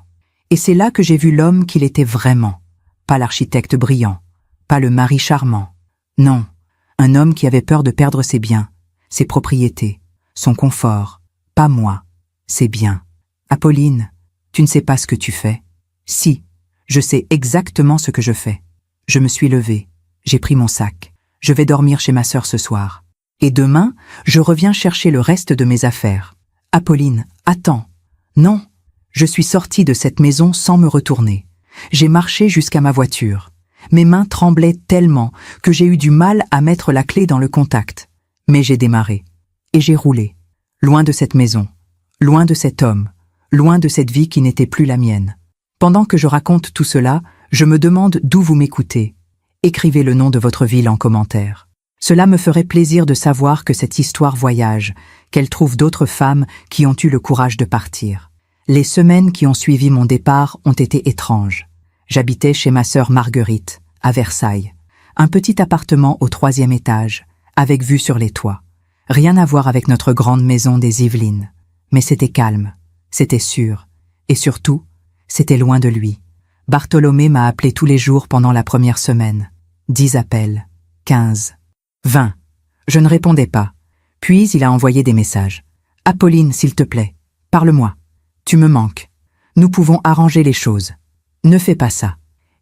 Et c'est là que j'ai vu l'homme qu'il était vraiment. Pas l'architecte brillant, pas le mari charmant. Non, un homme qui avait peur de perdre ses biens, ses propriétés, son confort. Pas moi, ses biens. Apolline, tu ne sais pas ce que tu fais. Si, je sais exactement ce que je fais. Je me suis levée, j'ai pris mon sac. Je vais dormir chez ma sœur ce soir. Et demain, je reviens chercher le reste de mes affaires. Apolline, attends. Non, je suis sortie de cette maison sans me retourner. J'ai marché jusqu'à ma voiture. Mes mains tremblaient tellement que j'ai eu du mal à mettre la clé dans le contact. Mais j'ai démarré. Et j'ai roulé. Loin de cette maison. Loin de cet homme. Loin de cette vie qui n'était plus la mienne. Pendant que je raconte tout cela, je me demande d'où vous m'écoutez. Écrivez le nom de votre ville en commentaire. Cela me ferait plaisir de savoir que cette histoire voyage, qu'elle trouve d'autres femmes qui ont eu le courage de partir. Les semaines qui ont suivi mon départ ont été étranges. J'habitais chez ma sœur Marguerite, à Versailles. Un petit appartement au 3e étage, avec vue sur les toits. Rien à voir avec notre grande maison des Yvelines. Mais c'était calme, c'était sûr. Et surtout, c'était loin de lui. Bartholomé m'a appelé tous les jours pendant la première semaine. 10 appels, 15, 20. Je ne répondais pas. Puis il a envoyé des messages. « Apolline, s'il te plaît, parle-moi. Tu me manques. Nous pouvons arranger les choses. Ne fais pas ça. »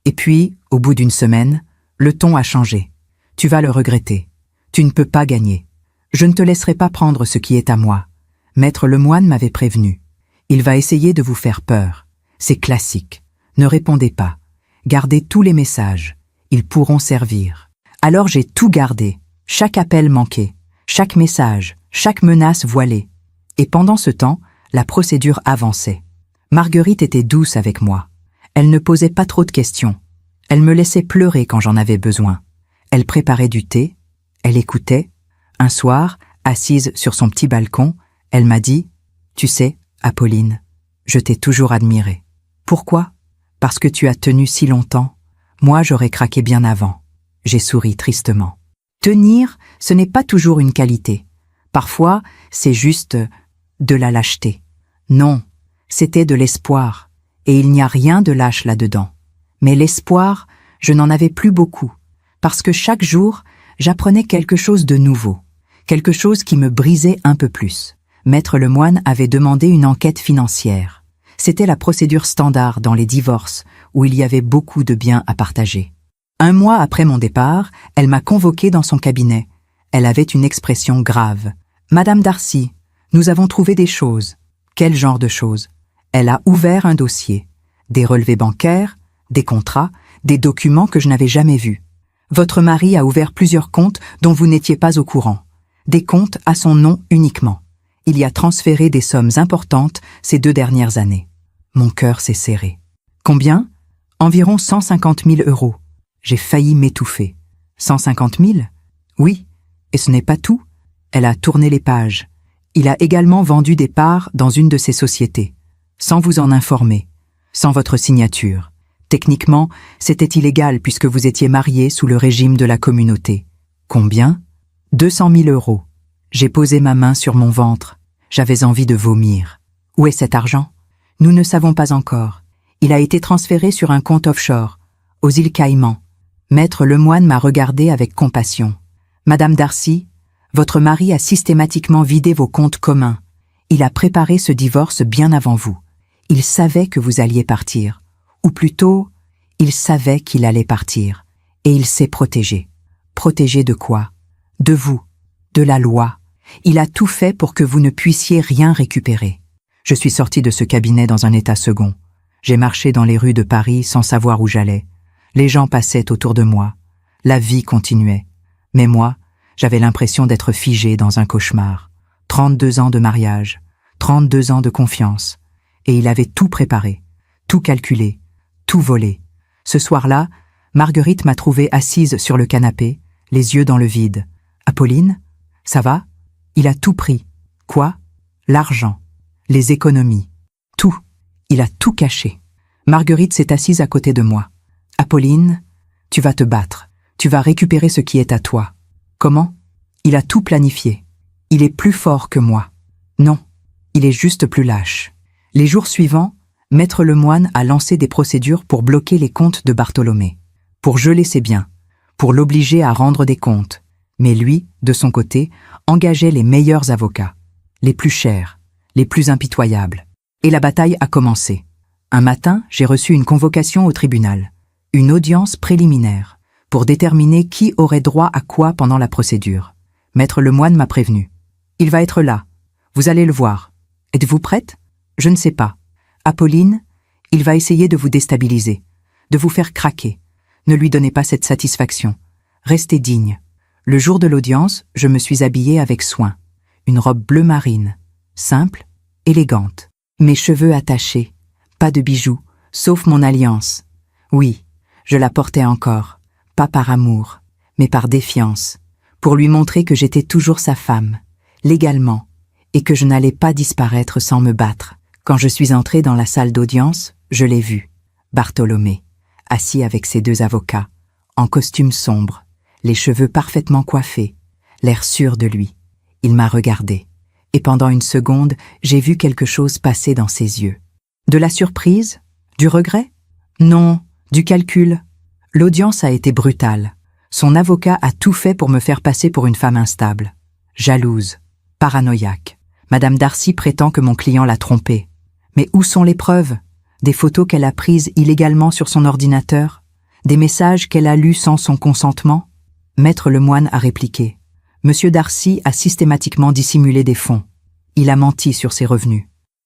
Et puis, au bout d'une semaine, le ton a changé. « Tu vas le regretter. Tu ne peux pas gagner. Je ne te laisserai pas prendre ce qui est à moi. Maître Lemoine m'avait prévenu. Il va essayer de vous faire peur. C'est classique. Ne répondez pas. Gardez tous les messages. Ils pourront servir. » Alors j'ai tout gardé. Chaque appel manqué. Chaque message. Chaque menace voilée. Et pendant ce temps, la procédure avançait. Marguerite était douce avec moi. Elle ne posait pas trop de questions. Elle me laissait pleurer quand j'en avais besoin. Elle préparait du thé. Elle écoutait. Un soir, assise sur son petit balcon, elle m'a dit « Tu sais, Apolline, je t'ai toujours admirée. Pourquoi ? Parce que tu as tenu si longtemps. Moi, j'aurais craqué bien avant. » J'ai souri tristement. Tenir, ce n'est pas toujours une qualité. Parfois, c'est juste de la lâcheté. Non, c'était de l'espoir, et il n'y a rien de lâche là-dedans. Mais l'espoir, je n'en avais plus beaucoup, parce que chaque jour, j'apprenais quelque chose de nouveau, quelque chose qui me brisait un peu plus. Maître Lemoine avait demandé une enquête financière. C'était la procédure standard dans les divorces, où il y avait beaucoup de biens à partager. 1 mois après mon départ, elle m'a convoqué dans son cabinet. Elle avait une expression grave. « Madame Darcy, nous avons trouvé des choses. » Quel genre de choses? Elle a ouvert un dossier. Des relevés bancaires, des contrats, des documents que je n'avais jamais vus. Votre mari a ouvert plusieurs comptes dont vous n'étiez pas au courant. Des comptes à son nom uniquement. Il y a transféré des sommes importantes ces 2 dernières années. Mon cœur s'est serré. Combien? Environ 150 000 €. J'ai failli m'étouffer. 150 000? Oui, et ce n'est pas tout. Elle a tourné les pages. Il a également vendu des parts dans une de ses sociétés, sans vous en informer, sans votre signature. Techniquement, c'était illégal puisque vous étiez mariés sous le régime de la communauté. Combien? 200 000 €. J'ai posé ma main sur mon ventre. J'avais envie de vomir. Où est cet argent? Nous ne savons pas encore. Il a été transféré sur un compte offshore, aux îles Caïmans. Maître Lemoine m'a regardé avec compassion. Madame Darcy, votre mari a systématiquement vidé vos comptes communs. Il a préparé ce divorce bien avant vous. Il savait que vous alliez partir. Ou plutôt, il savait qu'il allait partir. Et il s'est protégé. Protégé de quoi? De vous, de la loi. Il a tout fait pour que vous ne puissiez rien récupérer. Je suis sorti de ce cabinet dans un état second. J'ai marché dans les rues de Paris sans savoir où j'allais. Les gens passaient autour de moi. La vie continuait. Mais moi, j'avais l'impression d'être figé dans un cauchemar. 32 ans de mariage, 32 ans de confiance. Et il avait tout préparé, tout calculé, tout volé. Ce soir-là, Marguerite m'a trouvée assise sur le canapé, les yeux dans le vide. « Apolline, ça va ?» Il a tout pris. Quoi? L'argent, les économies, tout. Il a tout caché. Marguerite s'est assise à côté de moi. « Apolline, tu vas te battre. Tu vas récupérer ce qui est à toi. » Comment? Il a tout planifié. Il est plus fort que moi. Non, il est juste plus lâche. Les jours suivants, Maître Lemoine a lancé des procédures pour bloquer les comptes de Bartholomé, pour geler ses biens, pour l'obliger à rendre des comptes. Mais lui, de son côté, engageait les meilleurs avocats, les plus chers, les plus impitoyables. Et la bataille a commencé. Un matin, j'ai reçu une convocation au tribunal, une audience préliminaire, pour déterminer qui aurait droit à quoi pendant la procédure. Maître Lemoine m'a prévenu. Il va être là. Vous allez le voir. Êtes-vous prête? Je ne sais pas. Apolline, il va essayer de vous déstabiliser, de vous faire craquer. Ne lui donnez pas cette satisfaction. Restez digne. Le jour de l'audience, je me suis habillée avec soin. Une robe bleu marine, simple, élégante. Mes cheveux attachés, pas de bijoux, sauf mon alliance. Oui, je la portais encore, pas par amour, mais par défiance, pour lui montrer que j'étais toujours sa femme, légalement, et que je n'allais pas disparaître sans me battre. Quand je suis entrée dans la salle d'audience, je l'ai vu, Bartholomé, assis avec ses 2 avocats, en costume sombre, les cheveux parfaitement coiffés, l'air sûr de lui. Il m'a regardé, et pendant une seconde, j'ai vu quelque chose passer dans ses yeux. De la surprise? Du regret? Non, du calcul. L'audience a été brutale. Son avocat a tout fait pour me faire passer pour une femme instable, jalouse, paranoïaque. Madame Darcy prétend que mon client l'a trompée. Mais où sont les preuves? Des photos qu'elle a prises illégalement sur son ordinateur? Des messages qu'elle a lus sans son consentement? Maître Lemoine a répliqué. Monsieur Darcy a systématiquement dissimulé des fonds. Il a menti sur ses revenus.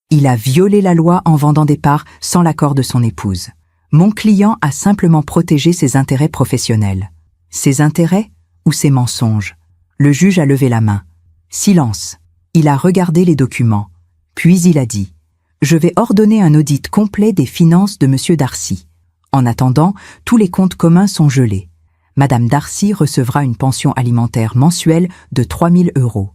Il a violé la loi en vendant des parts sans l'accord de son épouse. Mon client a simplement protégé ses intérêts professionnels. Ses intérêts ou ses mensonges? Le juge a levé la main. Silence. Il a regardé les documents. Puis il a dit « Je vais ordonner un audit complet des finances de Monsieur Darcy. En attendant, tous les comptes communs sont gelés. Madame Darcy recevra une pension alimentaire mensuelle de 3 000 €.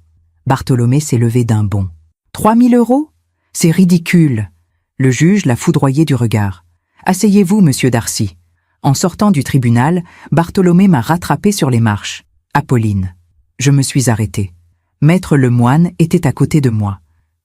Bartholomé s'est levé d'un bond. 3 000 €? C'est ridicule. Le juge l'a foudroyé du regard. Asseyez-vous, Monsieur Darcy. En sortant du tribunal, Bartholomé m'a rattrapé sur les marches. Apolline. Je me suis arrêtée. Maître Lemoine était à côté de moi.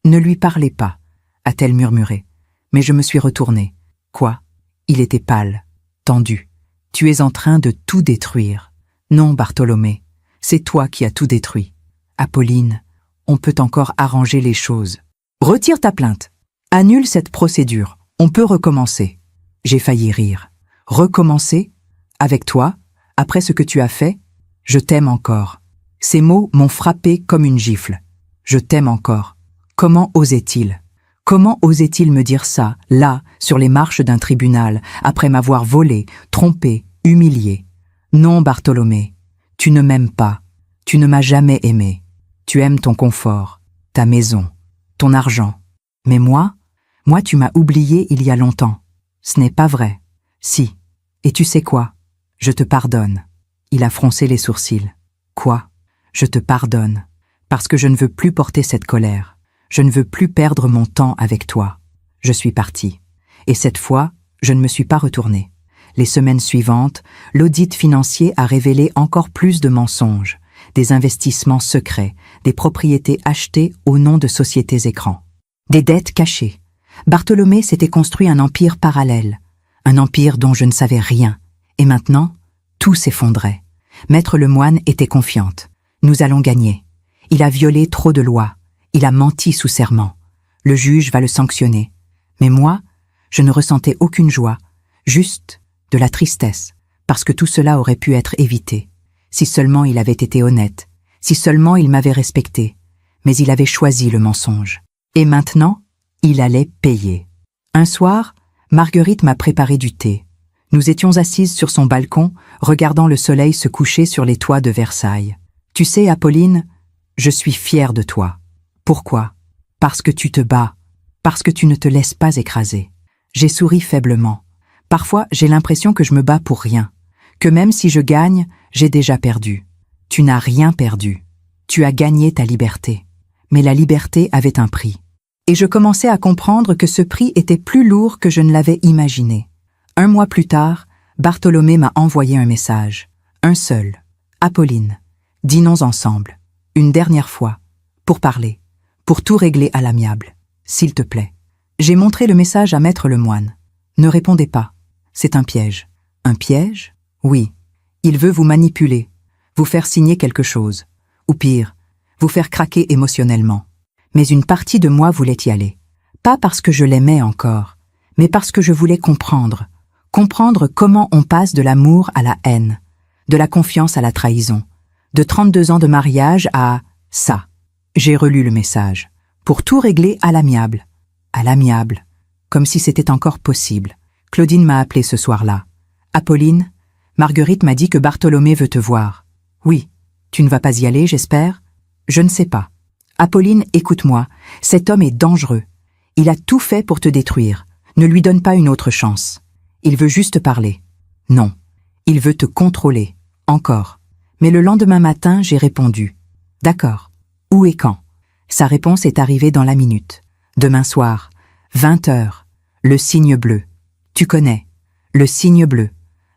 Ne lui parlez pas, a-t-elle murmuré. Mais je me suis retournée. Quoi? Il était pâle, tendu. Tu es en train de tout détruire. Non, Bartholomé, c'est toi qui as tout détruit. Apolline, on peut encore arranger les choses. Retire ta plainte. Annule cette procédure. On peut recommencer. J'ai failli rire. Recommencer? Avec toi? Après ce que tu as fait? Je t'aime encore. Ces mots m'ont frappé comme une gifle. Je t'aime encore. Comment osait-il? Comment osait-il me dire ça, là, sur les marches d'un tribunal, après m'avoir volé, trompé, humilié? Non, Bartholomé, tu ne m'aimes pas. Tu ne m'as jamais aimé. Tu aimes ton confort, ta maison, ton argent. Mais moi, tu m'as oublié il y a longtemps. Ce n'est pas vrai. Si. Et tu sais quoi? Je te pardonne. Il a froncé les sourcils. Quoi? Je te pardonne. Parce que je ne veux plus porter cette colère. Je ne veux plus perdre mon temps avec toi. Je suis partie. Et cette fois, je ne me suis pas retournée. Les semaines suivantes, l'audit financier a révélé encore plus de mensonges, des investissements secrets, des propriétés achetées au nom de sociétés écrans. Des dettes cachées. Bartholomé s'était construit un empire parallèle, un empire dont je ne savais rien. Et maintenant, tout s'effondrait. Maître Lemoine était confiante. Nous allons gagner. Il a violé trop de lois. Il a menti sous serment. Le juge va le sanctionner. Mais moi, je ne ressentais aucune joie, juste de la tristesse, parce que tout cela aurait pu être évité. Si seulement il avait été honnête, si seulement il m'avait respecté. Mais il avait choisi le mensonge. Et maintenant, il allait payer. Un soir, Marguerite m'a préparé du thé. Nous étions assises sur son balcon, regardant le soleil se coucher sur les toits de Versailles. Tu sais, Apolline, je suis fière de toi. Pourquoi? Parce que tu te bats, parce que tu ne te laisses pas écraser. J'ai souri faiblement. Parfois, j'ai l'impression que je me bats pour rien, que même si je gagne, j'ai déjà perdu. Tu n'as rien perdu. Tu as gagné ta liberté. Mais la liberté avait un prix. Et je commençais à comprendre que ce prix était plus lourd que je ne l'avais imaginé. 1 mois plus tard, Bartholomé m'a envoyé un message. Un seul. Apolline, dînons ensemble. Une dernière fois. Pour parler. Pour tout régler à l'amiable. S'il te plaît. J'ai montré le message à Maître Lemoine. Ne répondez pas. C'est un piège. Un piège? Oui. Il veut vous manipuler, vous faire signer quelque chose. Ou pire, vous faire craquer émotionnellement. Mais une partie de moi voulait y aller. Pas parce que je l'aimais encore, mais parce que je voulais comprendre. Comprendre comment on passe de l'amour à la haine, de la confiance à la trahison, de 32 ans de mariage à ça. J'ai relu le message. Pour tout régler à l'amiable. À l'amiable. Comme si c'était encore possible. Claudine m'a appelé ce soir-là. Apolline, Marguerite m'a dit que Bartholomé veut te voir. Oui. Tu ne vas pas y aller, j'espère? Je ne sais pas. Apolline, écoute-moi. Cet homme est dangereux. Il a tout fait pour te détruire. Ne lui donne pas une autre chance. Il veut juste parler. Non. Il veut te contrôler. Encore. Mais le lendemain matin, j'ai répondu. D'accord. Où et quand? Sa réponse est arrivée dans la minute. Demain soir, 20h, le Cygne Bleu. Tu connais, le Cygne Bleu.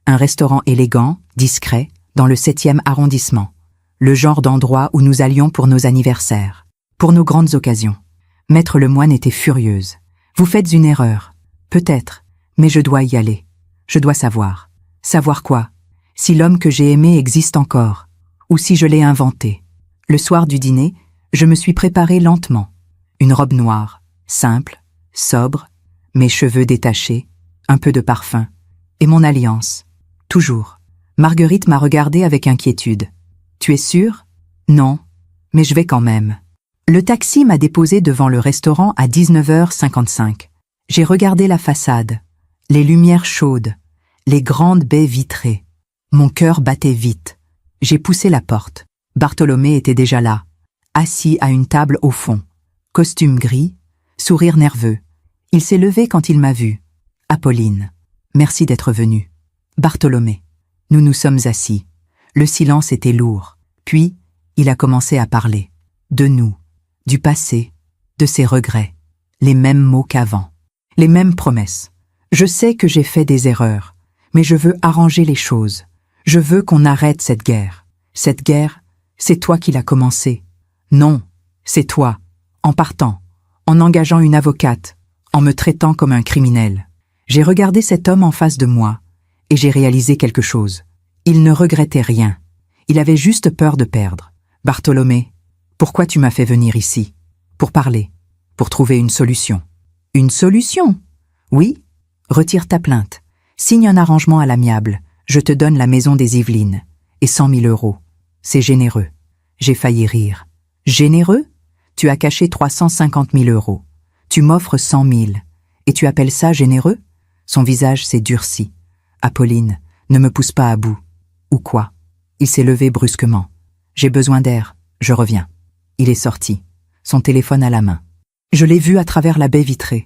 Un restaurant élégant, discret, dans le 7e arrondissement. Le genre d'endroit où nous allions pour nos anniversaires, pour nos grandes occasions. Maître Lemoine était furieuse. Vous faites une erreur. Peut-être, mais je dois y aller. Je dois savoir. Savoir quoi? Si l'homme que j'ai aimé existe encore, ou si je l'ai inventé. Le soir du dîner, je me suis préparée lentement. Une robe noire, simple, sobre, mes cheveux détachés, un peu de parfum, et mon alliance. Toujours. Marguerite m'a regardée avec inquiétude. Tu es sûre? Non, mais je vais quand même. Le taxi m'a déposé devant le restaurant à 19h55. J'ai regardé la façade, les lumières chaudes, les grandes baies vitrées. Mon cœur battait vite. J'ai poussé la porte. Bartholomé était déjà là, assis à une table au fond. Costume gris, sourire nerveux. Il s'est levé quand il m'a vu. Apolline, merci d'être venue. Bartholomé, nous nous sommes assis. Le silence était lourd. Puis, il a commencé à parler. De nous, du passé, de ses regrets. Les mêmes mots qu'avant. Les mêmes promesses. Je sais que j'ai fait des erreurs, mais je veux arranger les choses. Je veux qu'on arrête cette guerre. Cette guerre, c'est toi qui l'as commencée. Non, c'est toi, en partant, en engageant une avocate, en me traitant comme un criminel. J'ai regardé cet homme en face de moi, et j'ai réalisé quelque chose. Il ne regrettait rien. Il avait juste peur de perdre. Bartholomé, pourquoi tu m'as fait venir ici? Pour parler, pour trouver une solution. Une solution? Oui? Retire ta plainte. Signe un arrangement à l'amiable. Je te donne la maison des Yvelines. Et 100 000 euros. C'est généreux. J'ai failli rire. Généreux? Tu as caché 350 000 euros. Tu m'offres 100 000. Et tu appelles ça généreux? Son visage s'est durci. Apolline, ne me pousse pas à bout. Ou quoi? Il s'est levé brusquement. J'ai besoin d'air, je reviens. Il est sorti, son téléphone à la main. Je l'ai vu à travers la baie vitrée.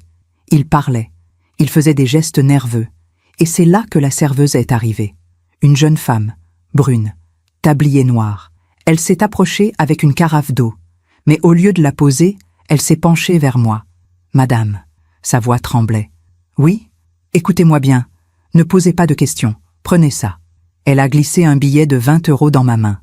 Il parlait, il faisait des gestes nerveux. Et c'est là que la serveuse est arrivée. Une jeune femme, brune, tablier noir. Elle s'est approchée avec une carafe d'eau. Mais au lieu de la poser, elle s'est penchée vers moi. Madame, sa voix tremblait. Oui? Écoutez-moi bien. Ne posez pas de questions. Prenez ça. Elle a glissé un billet de 20 euros dans ma main.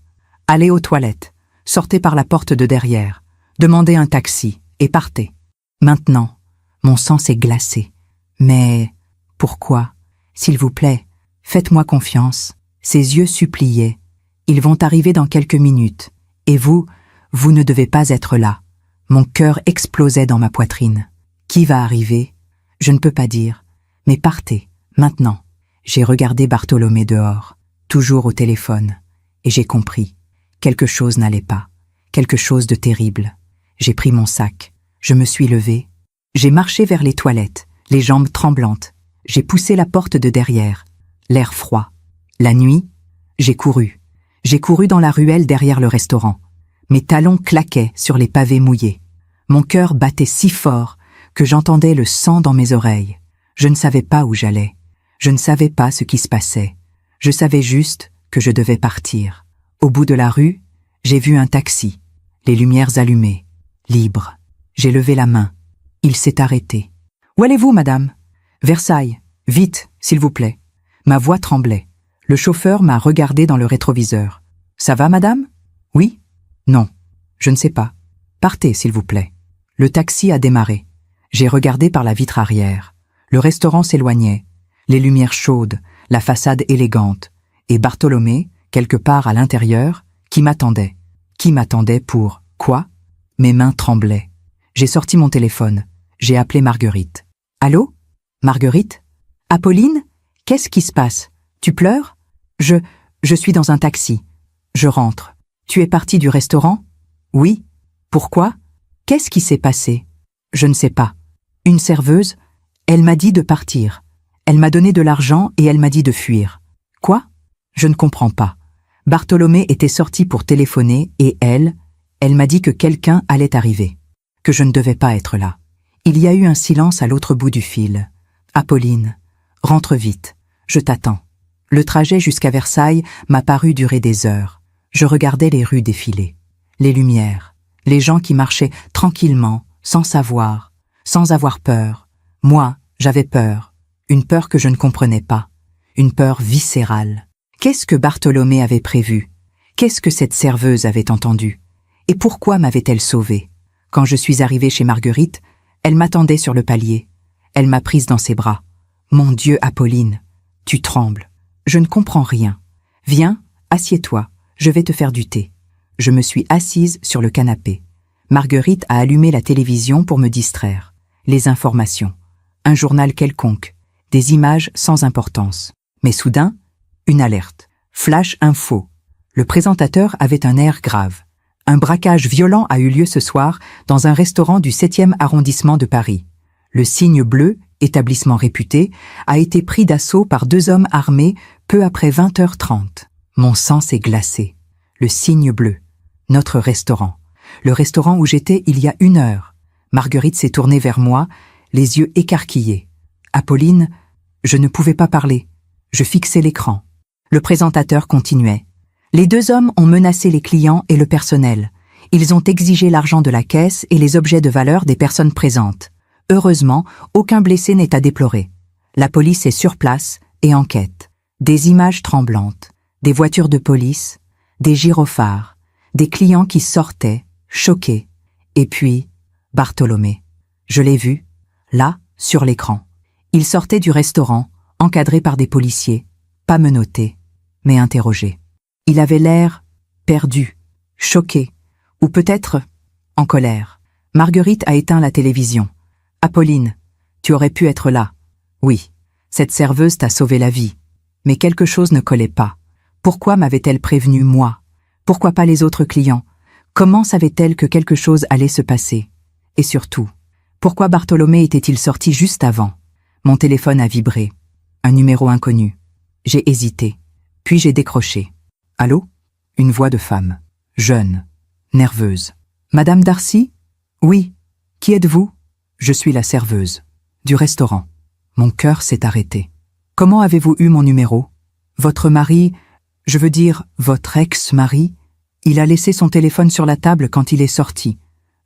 Allez aux toilettes. Sortez par la porte de derrière. Demandez un taxi et partez. Maintenant, mon sang s'est glacé. Mais pourquoi? S'il vous plaît, faites-moi confiance. Ses yeux suppliaient. Ils vont arriver dans quelques minutes. Et vous ne devez pas être là. Mon cœur explosait dans ma poitrine. Qui va arriver? Je ne peux pas dire. Mais partez, maintenant. J'ai regardé Bartholomé dehors, toujours au téléphone, et j'ai compris. Quelque chose n'allait pas. Quelque chose de terrible. J'ai pris mon sac. Je me suis levée. J'ai marché vers les toilettes, les jambes tremblantes. J'ai poussé la porte de derrière. L'air froid. La nuit, j'ai couru. J'ai couru dans la ruelle derrière le restaurant. Mes talons claquaient sur les pavés mouillés. Mon cœur battait si fort que j'entendais le sang dans mes oreilles. Je ne savais pas où j'allais. Je ne savais pas ce qui se passait. Je savais juste que je devais partir. Au bout de la rue, j'ai vu un taxi, les lumières allumées, libre. J'ai levé la main. Il s'est arrêté. « Où allez-vous, madame ?»« Versailles. Vite, s'il vous plaît. » Ma voix tremblait. Le chauffeur m'a regardé dans le rétroviseur. « Ça va, madame ?»« Oui. »« Non. Je ne sais pas. Partez, s'il vous plaît. » Le taxi a démarré. J'ai regardé par la vitre arrière. Le restaurant s'éloignait. Les lumières chaudes, la façade élégante. Et Bartholomé, quelque part à l'intérieur, qui m'attendait. Qui m'attendait pour quoi? Mes mains tremblaient. J'ai sorti mon téléphone. J'ai appelé Marguerite. « Allô? Marguerite? Apolline? Qu'est-ce qui se passe? Tu pleures? Je suis dans un taxi. Je rentre. Tu es partie du restaurant? Oui. Pourquoi? Qu'est-ce qui s'est passé? Je ne sais pas. Une serveuse, elle m'a dit de partir. Elle m'a donné de l'argent et elle m'a dit de fuir. Quoi? Je ne comprends pas. Bartholomé était sorti pour téléphoner et elle m'a dit que quelqu'un allait arriver. Que je ne devais pas être là. Il y a eu un silence à l'autre bout du fil. Apolline, rentre vite. Je t'attends. Le trajet jusqu'à Versailles m'a paru durer des heures. Je regardais les rues défiler. Les lumières. Les gens qui marchaient tranquillement, sans savoir, sans avoir peur. Moi, j'avais peur. Une peur que je ne comprenais pas. Une peur viscérale. Qu'est-ce que Bartholomé avait prévu? Qu'est-ce que cette serveuse avait entendu? Et pourquoi m'avait-elle sauvée? Quand je suis arrivée chez Marguerite, elle m'attendait sur le palier. Elle m'a prise dans ses bras. Mon Dieu, Apolline, tu trembles. Je ne comprends rien. Viens, assieds-toi, je vais te faire du thé. Je me suis assise sur le canapé. Marguerite a allumé la télévision pour me distraire. Les informations. Un journal quelconque. Des images sans importance. Mais soudain, une alerte. Flash info. Le présentateur avait un air grave. Un braquage violent a eu lieu ce soir dans un restaurant du 7e arrondissement de Paris. Le Cygne Bleu, établissement réputé, a été pris d'assaut par 2 hommes armés peu après 20h30. Mon sang s'est glacé. Le Cygne Bleu. Notre restaurant. Le restaurant où j'étais il y a 1 heure. Marguerite s'est tournée vers moi, les yeux écarquillés. Apolline, je ne pouvais pas parler. Je fixais l'écran. Le présentateur continuait. Les 2 hommes ont menacé les clients et le personnel. Ils ont exigé l'argent de la caisse et les objets de valeur des personnes présentes. Heureusement, aucun blessé n'est à déplorer. La police est sur place et enquête. Des images tremblantes, des voitures de police, des gyrophares, des clients qui sortaient, choquée. Et puis, Bartholomé. Je l'ai vu, là, sur l'écran. Il sortait du restaurant, encadré par des policiers, pas menotté, mais interrogé. Il avait l'air perdu, choqué, ou peut-être en colère. Marguerite a éteint la télévision. Apolline, tu aurais pu être là. Oui, cette serveuse t'a sauvé la vie. Mais quelque chose ne collait pas. Pourquoi m'avait-elle prévenu, moi? Pourquoi pas les autres clients? Comment savait-elle que quelque chose allait se passer? Et surtout, pourquoi Bartholomé était-il sorti juste avant? Mon téléphone a vibré. Un numéro inconnu. J'ai hésité. Puis j'ai décroché. Allô? Une voix de femme. Jeune. Nerveuse. Madame Darcy? Oui. Qui êtes-vous? Je suis la serveuse. Du restaurant. Mon cœur s'est arrêté. Comment avez-vous eu mon numéro? Votre mari, je veux dire, votre ex-mari, il a laissé son téléphone sur la table quand il est sorti.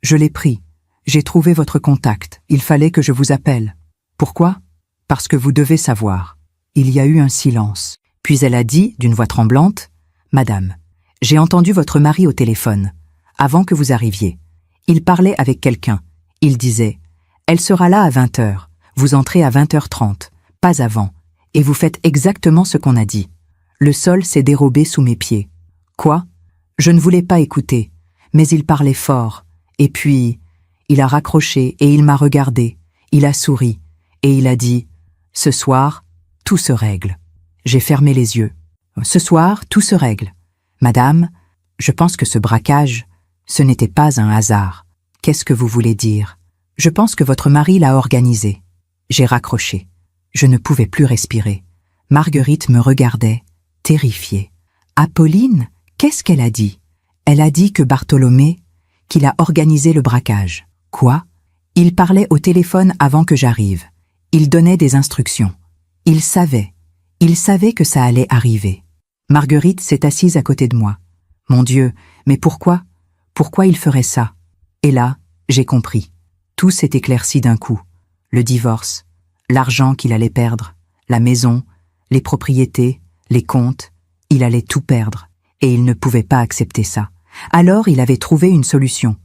Je l'ai pris. J'ai trouvé votre contact. Il fallait que je vous appelle. Pourquoi? Parce que vous devez savoir. Il y a eu un silence. Puis elle a dit, d'une voix tremblante, « Madame, j'ai entendu votre mari au téléphone, avant que vous arriviez. Il parlait avec quelqu'un. Il disait, « Elle sera là à 20h. Vous entrez à 20h30, pas avant, et vous faites exactement ce qu'on a dit. » Le sol s'est dérobé sous mes pieds. Quoi? Je ne voulais pas écouter, mais il parlait fort. Et puis, il a raccroché et il m'a regardé. Il a souri, et il a dit, « Ce soir, tout se règle. » J'ai fermé les yeux. Ce soir, tout se règle. Madame, je pense que ce braquage, ce n'était pas un hasard. Qu'est-ce que vous voulez dire? Je pense que votre mari l'a organisé. J'ai raccroché. Je ne pouvais plus respirer. Marguerite me regardait, terrifiée. Apolline, qu'est-ce qu'elle a dit? Elle a dit que Bartholomé, qu'il a organisé le braquage. Quoi? Il parlait au téléphone avant que j'arrive. Il donnait des instructions. Il savait que ça allait arriver. Marguerite s'est assise à côté de moi. Mon Dieu, mais pourquoi? Pourquoi il ferait ça? Et là, j'ai compris. Tout s'est éclairci d'un coup. Le divorce, l'argent qu'il allait perdre, la maison, les propriétés, les comptes, il allait tout perdre. Et il ne pouvait pas accepter ça. Alors il avait trouvé une solution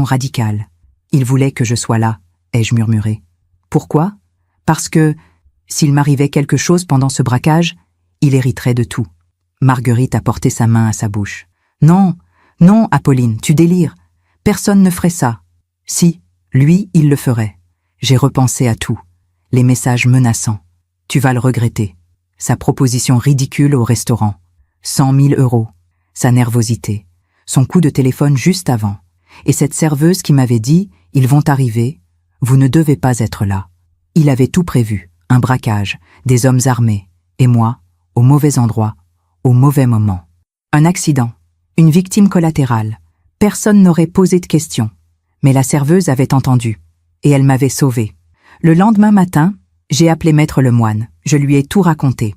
radicale. Il voulait que je sois là, ai-je murmuré. Pourquoi? Parce que, s'il m'arrivait quelque chose pendant ce braquage, il hériterait de tout. Marguerite a porté sa main à sa bouche. Non, non, Apolline, tu délires. Personne ne ferait ça. Si, lui, il le ferait. J'ai repensé à tout. Les messages menaçants. Tu vas le regretter. Sa proposition ridicule au restaurant. 100 000 €. Sa nervosité. Son coup de téléphone juste avant. Et cette serveuse qui m'avait dit « Ils vont arriver. Vous ne devez pas être là. » Il avait tout prévu. Un braquage, des hommes armés. Et moi, au mauvais endroit, au mauvais moment. Un accident. Une victime collatérale. Personne n'aurait posé de questions. Mais la serveuse avait entendu. Et elle m'avait sauvé. Le lendemain matin, j'ai appelé Maître Lemoine. Je lui ai tout raconté.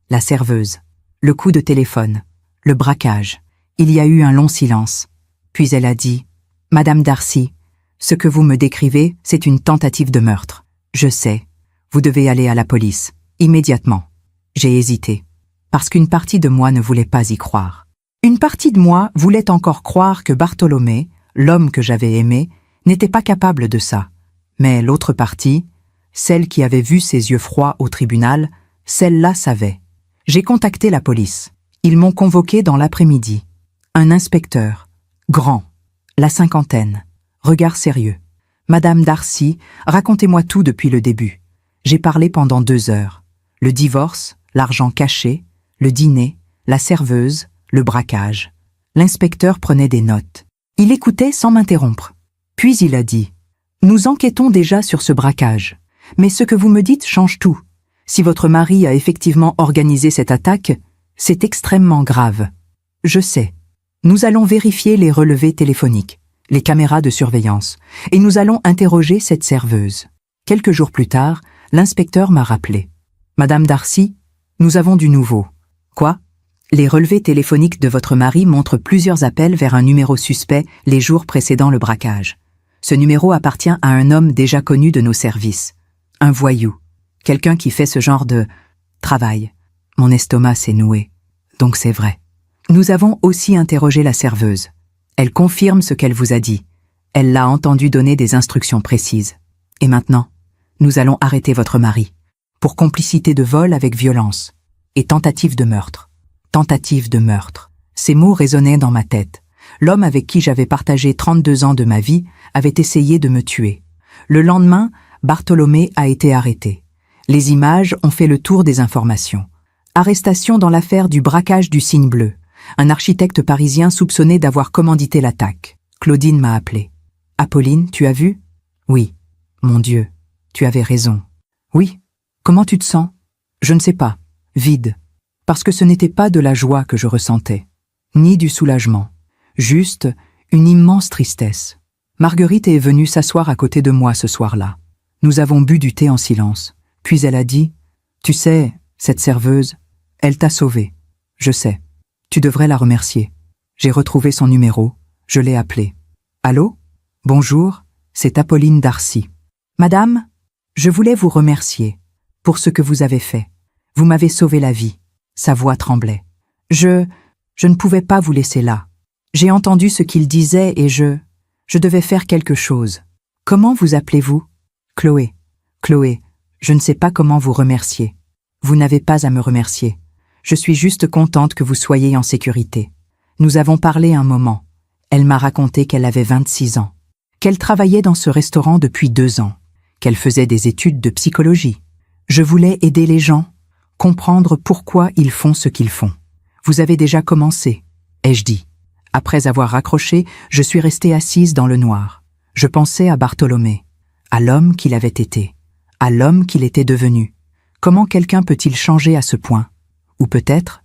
La serveuse. Le coup de téléphone. Le braquage. Il y a eu un long silence. Puis elle a dit « Madame Darcy, ce que vous me décrivez, c'est une tentative de meurtre. Je sais. Vous devez aller à la police. Immédiatement. » J'ai hésité. Parce qu'une partie de moi ne voulait pas y croire. Une partie de moi voulait encore croire que Bartholomé, l'homme que j'avais aimé, n'était pas capable de ça. Mais l'autre partie, celle qui avait vu ses yeux froids au tribunal, celle-là savait. J'ai contacté la police. Ils m'ont convoqué dans l'après-midi. Un inspecteur, grand, la cinquantaine, regard sérieux. « Madame Darcy, racontez-moi tout depuis le début. » J'ai parlé pendant 2 heures. Le divorce, l'argent caché, le dîner, la serveuse, le braquage. L'inspecteur prenait des notes. Il écoutait sans m'interrompre. Puis il a dit « Nous enquêtons déjà sur ce braquage. Mais ce que vous me dites change tout. Si votre mari a effectivement organisé cette attaque, c'est extrêmement grave. Je sais. Nous allons vérifier les relevés téléphoniques, les caméras de surveillance, et nous allons interroger cette serveuse. » Quelques jours plus tard, l'inspecteur m'a rappelé. « Madame Darcy, nous avons du nouveau. » Quoi? Les relevés téléphoniques de votre mari montrent plusieurs appels vers un numéro suspect les jours précédant le braquage. Ce numéro appartient à un homme déjà connu de nos services. Un voyou. Quelqu'un qui fait ce genre de travail. Mon estomac s'est noué. Donc c'est vrai. Nous avons aussi interrogé la serveuse. Elle confirme ce qu'elle vous a dit. Elle l'a entendu donner des instructions précises. Et maintenant, nous allons arrêter votre mari. Pour complicité de vol avec violence. Et tentative de meurtre. Tentative de meurtre. Ces mots résonnaient dans ma tête. L'homme avec qui j'avais partagé 32 ans de ma vie avait essayé de me tuer. Le lendemain, Bartholomé a été arrêté. Les images ont fait le tour des informations. Arrestation dans l'affaire du braquage du Cygne bleu. Un architecte parisien soupçonné d'avoir commandité l'attaque. Claudine m'a appelé. « Apolline, tu as vu ?»« Oui. »« Mon Dieu, tu avais raison. »« Oui. Comment tu te sens ?»« Je ne sais pas. Vide. Parce que ce n'était pas de la joie que je ressentais, ni du soulagement. Juste une immense tristesse. Marguerite est venue s'asseoir à côté de moi ce soir-là. Nous avons bu du thé en silence. Puis elle a dit « Tu sais, cette serveuse, elle t'a sauvée. Je sais. Tu devrais la remercier. » J'ai retrouvé son numéro. Je l'ai appelée. « Allô ? Bonjour, c'est Apolline Darcy. Madame, je voulais vous remercier pour ce que vous avez fait. Vous m'avez sauvé la vie. » Sa voix tremblait. « Je ne pouvais pas vous laisser là. J'ai entendu ce qu'il disait et je devais faire quelque chose. Comment vous appelez-vous ? Chloé. Chloé, je ne sais pas comment vous remercier. Vous n'avez pas à me remercier. Je suis juste contente que vous soyez en sécurité. Nous avons parlé un moment. Elle m'a raconté qu'elle avait 26 ans, qu'elle travaillait dans ce restaurant depuis 2 ans, qu'elle faisait des études de psychologie. Je voulais aider les gens, comprendre pourquoi ils font ce qu'ils font. Vous avez déjà commencé, ai-je dit. Après avoir raccroché, je suis restée assise dans le noir. Je pensais à Bartholomé, à l'homme qu'il avait été, à l'homme qu'il était devenu. Comment quelqu'un peut-il changer à ce point ? Ou peut-être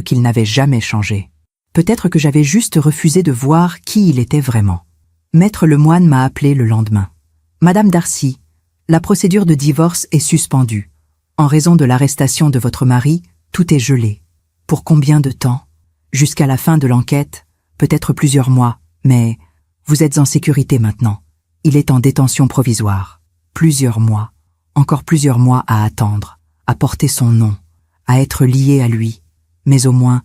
qu'il n'avait jamais changé. Peut-être que j'avais juste refusé de voir qui il était vraiment. Maître Lemoine m'a appelé le lendemain. « Madame Darcy, la procédure de divorce est suspendue. En raison de l'arrestation de votre mari, tout est gelé. Pour combien de temps ? Jusqu'à la fin de l'enquête, peut-être plusieurs mois, mais vous êtes en sécurité maintenant. Il est en détention provisoire. Plusieurs mois, encore plusieurs mois à attendre, à porter son nom, à être liée à lui. Mais au moins,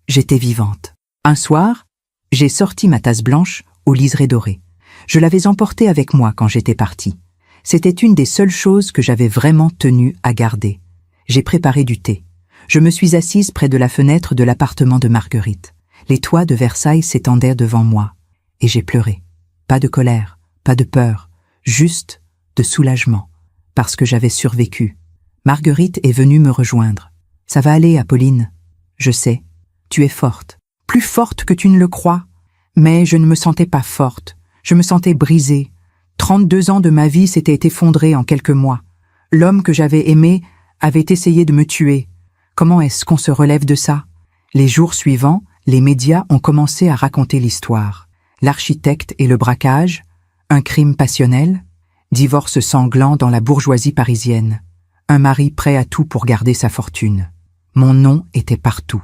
j'étais vivante. Un soir, j'ai sorti ma tasse blanche au liseré doré. Je l'avais emportée avec moi quand j'étais partie. C'était une des seules choses que j'avais vraiment tenu à garder. J'ai préparé du thé. Je me suis assise près de la fenêtre de l'appartement de Marguerite. Les toits de Versailles s'étendaient devant moi. Et j'ai pleuré. Pas de colère, pas de peur, juste de soulagement. Parce que j'avais survécu. Marguerite est venue me rejoindre. « Ça va aller, Apolline. Je sais. Tu es forte. Plus forte que tu ne le crois. » Mais je ne me sentais pas forte. Je me sentais brisée. 32 ans de ma vie s'étaient effondrés en quelques mois. L'homme que j'avais aimé avait essayé de me tuer. Comment est-ce qu'on se relève de ça ? Les jours suivants, les médias ont commencé à raconter l'histoire. L'architecte et le braquage, un crime passionnel, divorce sanglant dans la bourgeoisie parisienne, un mari prêt à tout pour garder sa fortune. Mon nom était partout.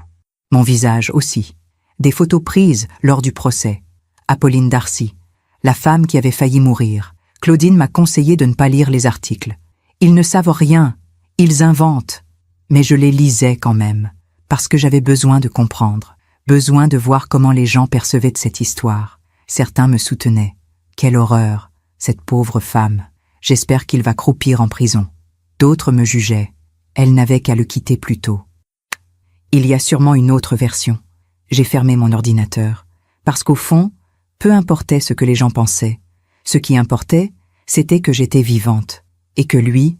Mon visage aussi. Des photos prises lors du procès. Apolline Darcy, la femme qui avait failli mourir. Claudine m'a conseillé de ne pas lire les articles. Ils ne savent rien, ils inventent. Mais je les lisais quand même, parce que j'avais besoin de comprendre, besoin de voir comment les gens percevaient de cette histoire. Certains me soutenaient. Quelle horreur, cette pauvre femme. J'espère qu'il va croupir en prison. D'autres me jugeaient. Elle n'avait qu'à le quitter plus tôt. Il y a sûrement une autre version. J'ai fermé mon ordinateur, parce qu'au fond, peu importait ce que les gens pensaient. Ce qui importait, c'était que j'étais vivante, et que lui,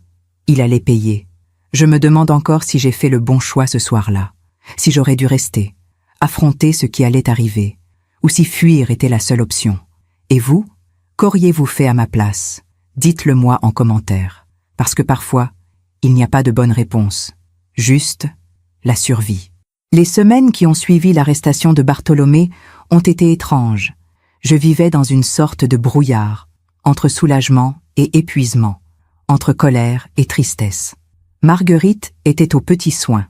il allait payer. Je me demande encore si j'ai fait le bon choix ce soir-là, si j'aurais dû rester, affronter ce qui allait arriver, ou si fuir était la seule option. Et vous, qu'auriez-vous fait à ma place ? Dites-le moi en commentaire, parce que parfois, il n'y a pas de bonne réponse, juste la survie. Les semaines qui ont suivi l'arrestation de Bartholomé ont été étranges. Je vivais dans une sorte de brouillard, entre soulagement et épuisement, entre colère et tristesse. Marguerite était aux petits soins.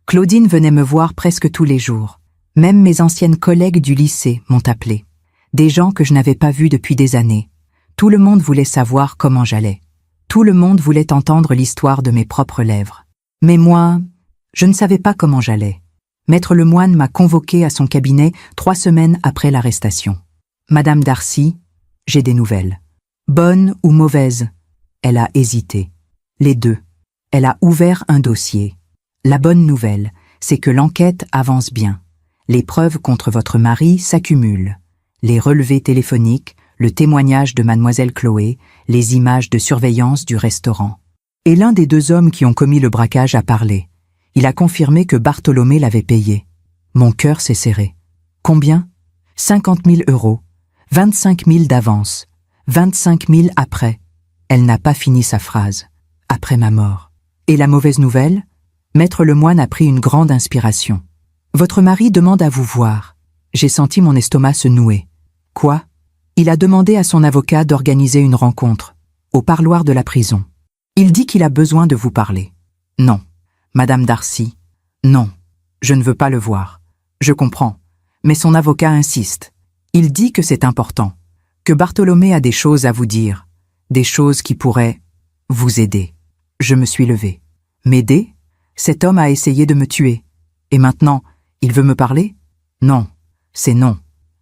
Claudine venait me voir presque tous les jours. Même mes anciennes collègues du lycée m'ont appelée. Des gens que je n'avais pas vus depuis des années. Tout le monde voulait savoir comment j'allais. Tout le monde voulait entendre l'histoire de mes propres lèvres. Mais moi, je ne savais pas comment j'allais. Maître Lemoine m'a convoqué à son cabinet 3 semaines après l'arrestation. Madame Darcy, j'ai des nouvelles. Bonnes ou mauvaises? Elle a hésité. Les deux. Elle a ouvert un dossier. La bonne nouvelle, c'est que l'enquête avance bien. Les preuves contre votre mari s'accumulent. Les relevés téléphoniques, le témoignage de mademoiselle Chloé, les images de surveillance du restaurant. Et l'un des 2 hommes qui ont commis le braquage a parlé. Il a confirmé que Bartholomé l'avait payé. Mon cœur s'est serré. Combien? 50 000 €. 25 000 d'avance. 25 000 après. Elle n'a pas fini sa phrase. Après ma mort. Et la mauvaise nouvelle? Maître Lemoine a pris une grande inspiration. Votre mari demande à vous voir. J'ai senti mon estomac se nouer. Quoi? Il a demandé à son avocat d'organiser une rencontre, au parloir de la prison. Il dit qu'il a besoin de vous parler. Non. Madame Darcy, non. Je ne veux pas le voir. Je comprends. Mais son avocat insiste. Il dit que c'est important, que Bartholomé a des choses à vous dire, des choses qui pourraient vous aider. Je me suis levé. M'aider? Cet homme a essayé de me tuer. Et maintenant, il veut me parler? Non, c'est non.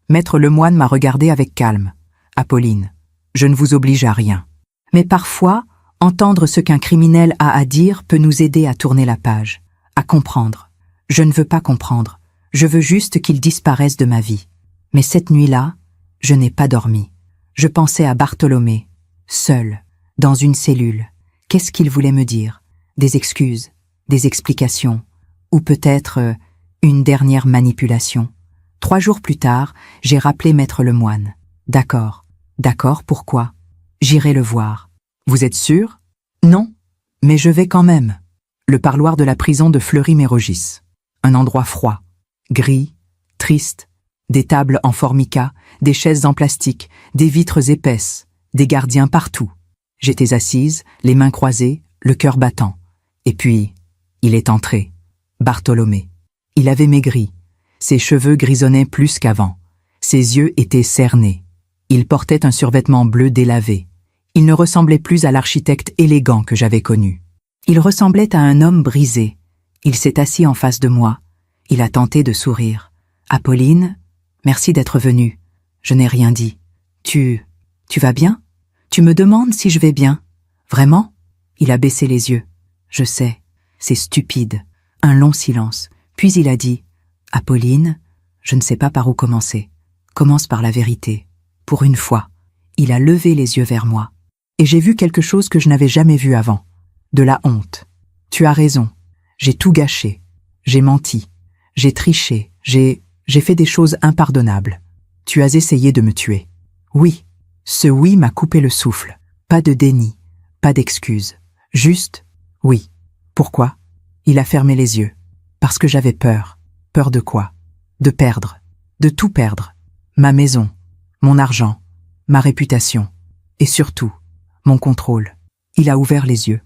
Maître Lemoine m'a regardé avec calme. Apolline, je ne vous oblige à rien. Mais parfois, entendre ce qu'un criminel a à dire peut nous aider à tourner la page, à comprendre. Je ne veux pas comprendre. Je veux juste qu'il disparaisse de ma vie. Mais cette nuit-là, je n'ai pas dormi. Je pensais à Bartholomé, seul, dans une cellule. Qu'est-ce qu'il voulait me dire? Des excuses, des explications, ou peut-être une dernière manipulation. 3 jours plus tard, j'ai rappelé Maître Lemoine. D'accord, pourquoi? J'irai le voir. Vous êtes sûr? Non, mais je vais quand même. Le parloir de la prison de Fleury-Mérogis. Un endroit froid, gris, triste, des tables en formica, des chaises en plastique, des vitres épaisses, des gardiens partout. J'étais assise, les mains croisées, le cœur battant. Et puis, il est entré. Bartholomé. Il avait maigri. Ses cheveux grisonnaient plus qu'avant. Ses yeux étaient cernés. Il portait un survêtement bleu délavé. Il ne ressemblait plus à l'architecte élégant que j'avais connu. Il ressemblait à un homme brisé. Il s'est assis en face de moi. Il a tenté de sourire. « Apolline, merci d'être venue. Je n'ai rien dit. Tu vas bien? Tu me demandes si je vais bien? Vraiment ?» Il a baissé les yeux. « Je sais, c'est stupide. » Un long silence. Puis il a dit « Apolline, je ne sais pas par où commencer. Commence par la vérité. Pour une fois. » Il a levé les yeux vers moi. Et j'ai vu quelque chose que je n'avais jamais vu avant. De la honte. Tu as raison. J'ai tout gâché. J'ai menti. J'ai triché. J'ai fait des choses impardonnables. Tu as essayé de me tuer. Oui. Ce oui m'a coupé le souffle. Pas de déni. Pas d'excuse. Juste oui. Pourquoi? Il a fermé les yeux. Parce que j'avais peur. Peur de quoi? De perdre. De tout perdre. Ma maison. Mon argent. Ma réputation. Et surtout, mon contrôle. Il a ouvert les yeux.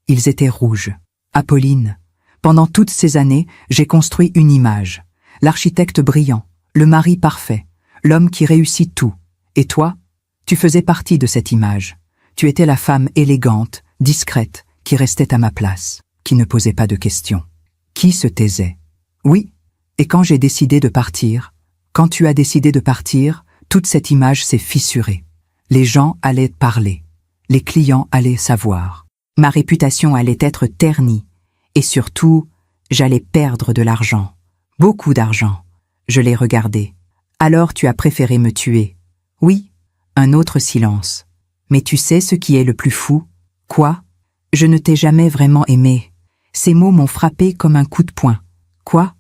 Ils étaient rouges. Apolline. Pendant toutes ces années, j'ai construit une image. L'architecte brillant. Le mari parfait. L'homme qui réussit tout. Et toi? Tu faisais partie de cette image. Tu étais la femme élégante, discrète, qui restait à ma place, qui ne posait pas de questions, qui se taisait. Oui, et quand j'ai décidé de partir, quand tu as décidé de partir, toute cette image s'est fissurée. Les gens allaient parler, les clients allaient savoir. Ma réputation allait être ternie, et surtout, j'allais perdre de l'argent, beaucoup d'argent. Je l'ai regardé. Alors tu as préféré me tuer. Oui, un autre silence. Mais tu sais ce qui est le plus fou? Quoi? Je ne t'ai jamais vraiment aimé. Ces mots m'ont frappé comme un coup de poing. Quoi?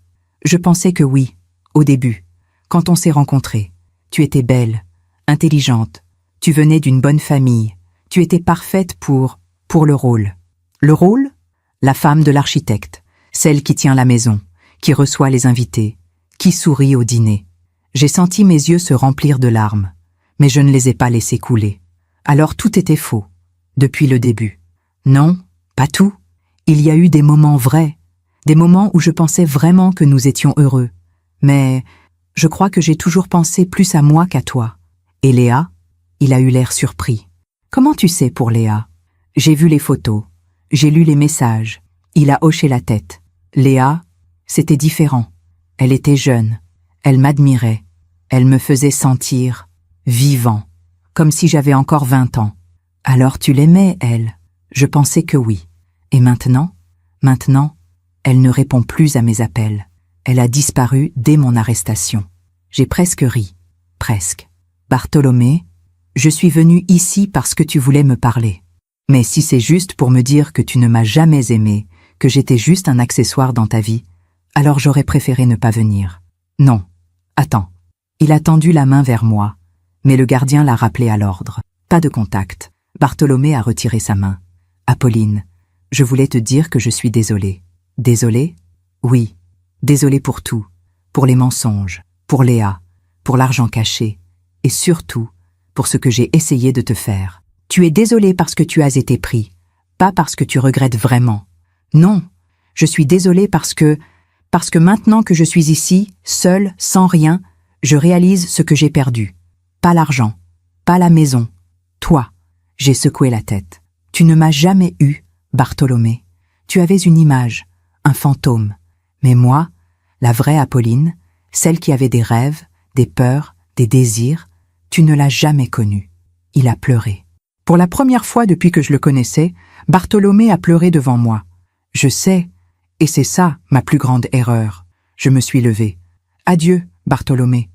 Je pensais que oui, au début, quand on s'est rencontrés. Tu étais belle, intelligente, tu venais d'une bonne famille, tu étais parfaite pour le rôle. Le rôle? La femme de l'architecte, celle qui tient la maison, qui reçoit les invités, qui sourit au dîner. J'ai senti mes yeux se remplir de larmes, mais je ne les ai pas laissés couler. Alors tout était faux, depuis le début. Non, pas tout. Il y a eu des moments vrais, des moments où je pensais vraiment que nous étions heureux. Mais je crois que j'ai toujours pensé plus à moi qu'à toi. Et Léa? Il a eu l'air surpris. Comment tu sais pour Léa? J'ai vu les photos, j'ai lu les messages. Il a hoché la tête. Léa, c'était différent. Elle était jeune, elle m'admirait, elle me faisait sentir vivant, comme si j'avais encore 20 ans. Alors tu l'aimais, elle? Je pensais que oui. Et maintenant, elle ne répond plus à mes appels. Elle a disparu dès mon arrestation. J'ai presque ri. Presque. Bartholomé, je suis venu ici parce que tu voulais me parler. Mais si c'est juste pour me dire que tu ne m'as jamais aimé, que j'étais juste un accessoire dans ta vie, alors j'aurais préféré ne pas venir. Non. Attends. Il a tendu la main vers moi, mais le gardien l'a rappelé à l'ordre. Pas de contact. Bartholomé a retiré sa main. Apolline, je voulais te dire que je suis désolé. Désolé? Oui. Désolé pour tout. Pour les mensonges, pour Léa, pour l'argent caché, et surtout, pour ce que j'ai essayé de te faire. Tu es désolé parce que tu as été pris, pas parce que tu regrettes vraiment. Non, je suis désolé parce que maintenant que je suis ici, seule, sans rien, je réalise ce que j'ai perdu. Pas l'argent, pas la maison. Toi. J'ai secoué la tête. Tu ne m'as jamais eu, Bartholomé. Tu avais une image, un fantôme. Mais moi, la vraie Apolline, celle qui avait des rêves, des peurs, des désirs, tu ne l'as jamais connue. Il a pleuré. Pour la première fois depuis que je le connaissais, Bartholomé a pleuré devant moi. Je sais, et c'est ça ma plus grande erreur. Je me suis levée. Adieu, Bartholomé.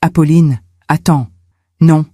Apolline, attends. Non,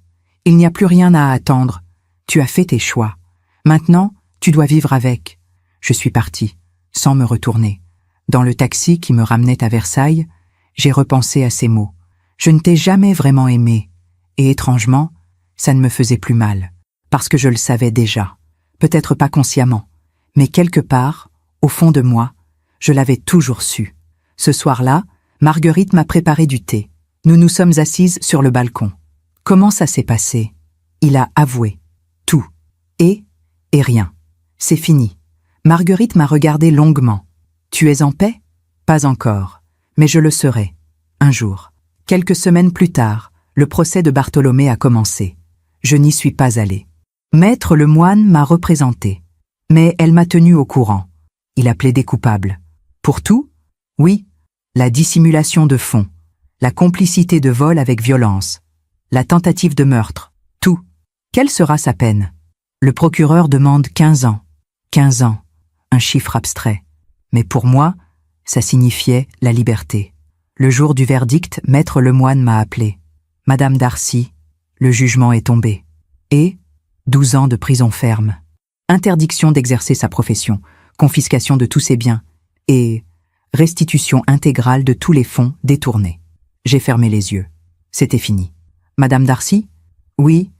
il n'y a plus rien à attendre. Tu as fait tes choix. Maintenant, tu dois vivre avec. Je suis partie, sans me retourner. Dans le taxi qui me ramenait à Versailles, j'ai repensé à ces mots. Je ne t'ai jamais vraiment aimé. Et étrangement, ça ne me faisait plus mal. Parce que je le savais déjà. Peut-être pas consciemment. Mais quelque part, au fond de moi, je l'avais toujours su. Ce soir-là, Marguerite m'a préparé du thé. Nous nous sommes assises sur le balcon. Comment ça s'est passé? Il a avoué. Tout. Et rien. C'est fini. Marguerite m'a regardé longuement. Tu es en paix? Pas encore. Mais je le serai. Un jour. Quelques semaines plus tard, le procès de Bartholomé a commencé. Je n'y suis pas allée. Maître Lemoine m'a représenté. Mais elle m'a tenu au courant. Il a plaidé coupable. Pour tout? Oui. La dissimulation de fonds. La complicité de vol avec violence. La tentative de meurtre. Tout. Quelle sera sa peine? Le procureur demande 15 ans. 15 ans. Un chiffre abstrait. Mais pour moi, ça signifiait la liberté. Le jour du verdict, Maître Lemoine m'a appelé. Madame Darcy, le jugement est tombé. Et 12 ans de prison ferme. Interdiction d'exercer sa profession, confiscation de tous ses biens et restitution intégrale de tous les fonds détournés. J'ai fermé les yeux. C'était fini. Madame Darcy? Oui,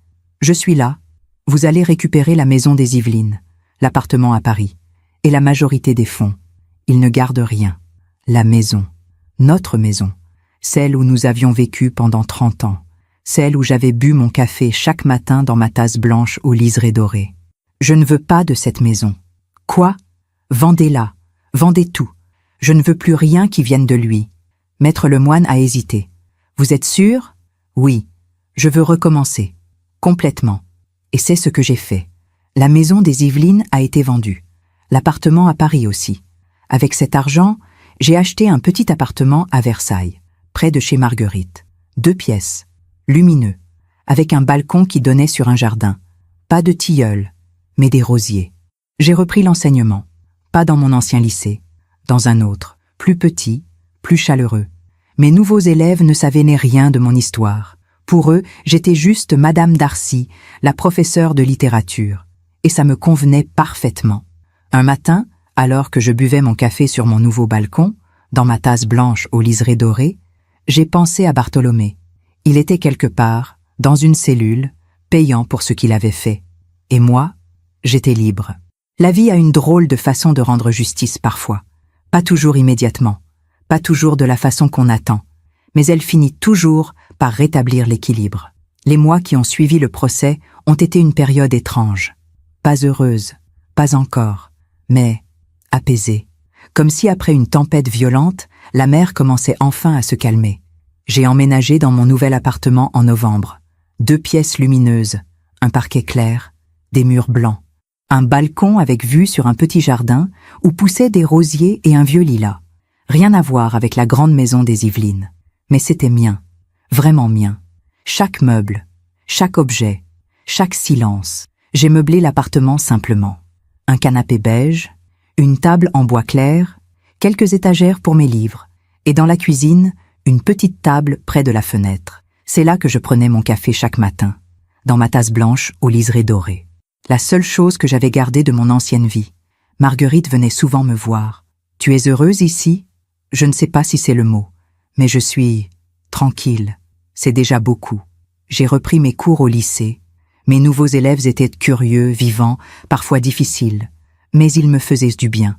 je suis là. Vous allez récupérer la maison des Yvelines, l'appartement à Paris, et la majorité des fonds. Ils ne gardent rien. La maison. Notre maison. Celle où nous avions vécu pendant 30 ans. Celle où j'avais bu mon café chaque matin dans ma tasse blanche aux liserés dorés. Je ne veux pas de cette maison. Quoi? Vendez-la. Vendez tout. Je ne veux plus rien qui vienne de lui. Maître Lemoine a hésité. Vous êtes sûr? Oui. Je veux recommencer. Complètement. Et c'est ce que j'ai fait. La maison des Yvelines a été vendue. L'appartement à Paris aussi. Avec cet argent, j'ai acheté un petit appartement à Versailles, près de chez Marguerite. 2 pièces, lumineux, avec un balcon qui donnait sur un jardin. Pas de tilleul, mais des rosiers. J'ai repris l'enseignement. Pas dans mon ancien lycée, dans un autre, plus petit, plus chaleureux. Mes nouveaux élèves ne savaient ni rien de mon histoire. Pour eux, j'étais juste Madame Darcy, la professeure de littérature. Et ça me convenait parfaitement. Un matin, alors que je buvais mon café sur mon nouveau balcon, dans ma tasse blanche aux liserés dorés, j'ai pensé à Bartholomé. Il était quelque part, dans une cellule, payant pour ce qu'il avait fait. Et moi, j'étais libre. La vie a une drôle de façon de rendre justice parfois. Pas toujours immédiatement, pas toujours de la façon qu'on attend, mais elle finit toujours par rétablir l'équilibre. Les mois qui ont suivi le procès ont été une période étrange. Pas heureuse, pas encore, mais apaisée. Comme si après une tempête violente, la mer commençait enfin à se calmer. J'ai emménagé dans mon nouvel appartement en novembre. 2 pièces lumineuses, un parquet clair, des murs blancs, un balcon avec vue sur un petit jardin où poussaient des rosiers et un vieux lilas, Rien à voir avec la grande maison des Yvelines. Mais c'était mien, vraiment mien. Chaque meuble, chaque objet, chaque silence. J'ai meublé l'appartement simplement. Un canapé beige, une table en bois clair, quelques étagères pour mes livres, et dans la cuisine, une petite table près de la fenêtre. C'est là que je prenais mon café chaque matin, dans ma tasse blanche aux liserés dorés. La seule chose que j'avais gardée de mon ancienne vie. Marguerite venait souvent me voir. « Tu es heureuse ici ?» Je ne sais pas si c'est le mot, mais je suis tranquille. C'est déjà beaucoup. J'ai repris mes cours au lycée. Mes nouveaux élèves étaient curieux, vivants, parfois difficiles. Mais ils me faisaient du bien.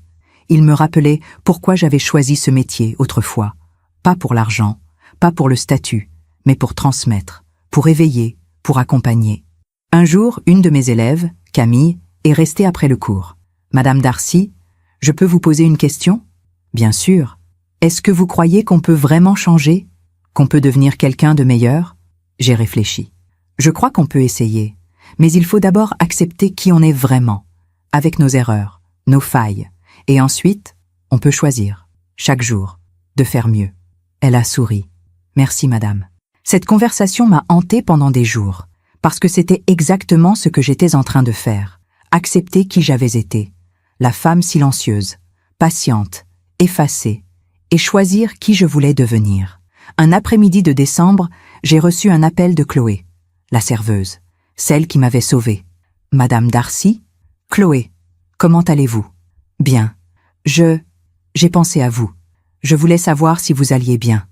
Ils me rappelaient pourquoi j'avais choisi ce métier autrefois. Pas pour l'argent, pas pour le statut, mais pour transmettre, pour éveiller, pour accompagner. Un jour, une de mes élèves, Camille, est restée après le cours. « Madame Darcy, je peux vous poser une question ?»« Bien sûr. Est-ce que vous croyez qu'on peut vraiment changer? Qu'on peut devenir quelqu'un de meilleur ?» J'ai réfléchi. Je crois qu'on peut essayer, mais il faut d'abord accepter qui on est vraiment, avec nos erreurs, nos failles, et ensuite, on peut choisir, chaque jour, de faire mieux. Elle a souri. « Merci, madame. » Cette conversation m'a hantée pendant des jours, parce que c'était exactement ce que j'étais en train de faire, accepter qui j'avais été, la femme silencieuse, patiente, effacée, et choisir qui je voulais devenir. Un après-midi de décembre, j'ai reçu un appel de Chloé, la serveuse, celle qui m'avait sauvée. « Madame Darcy ? Chloé, comment allez-vous ? » « Bien. J'ai pensé à vous. Je voulais savoir si vous alliez bien.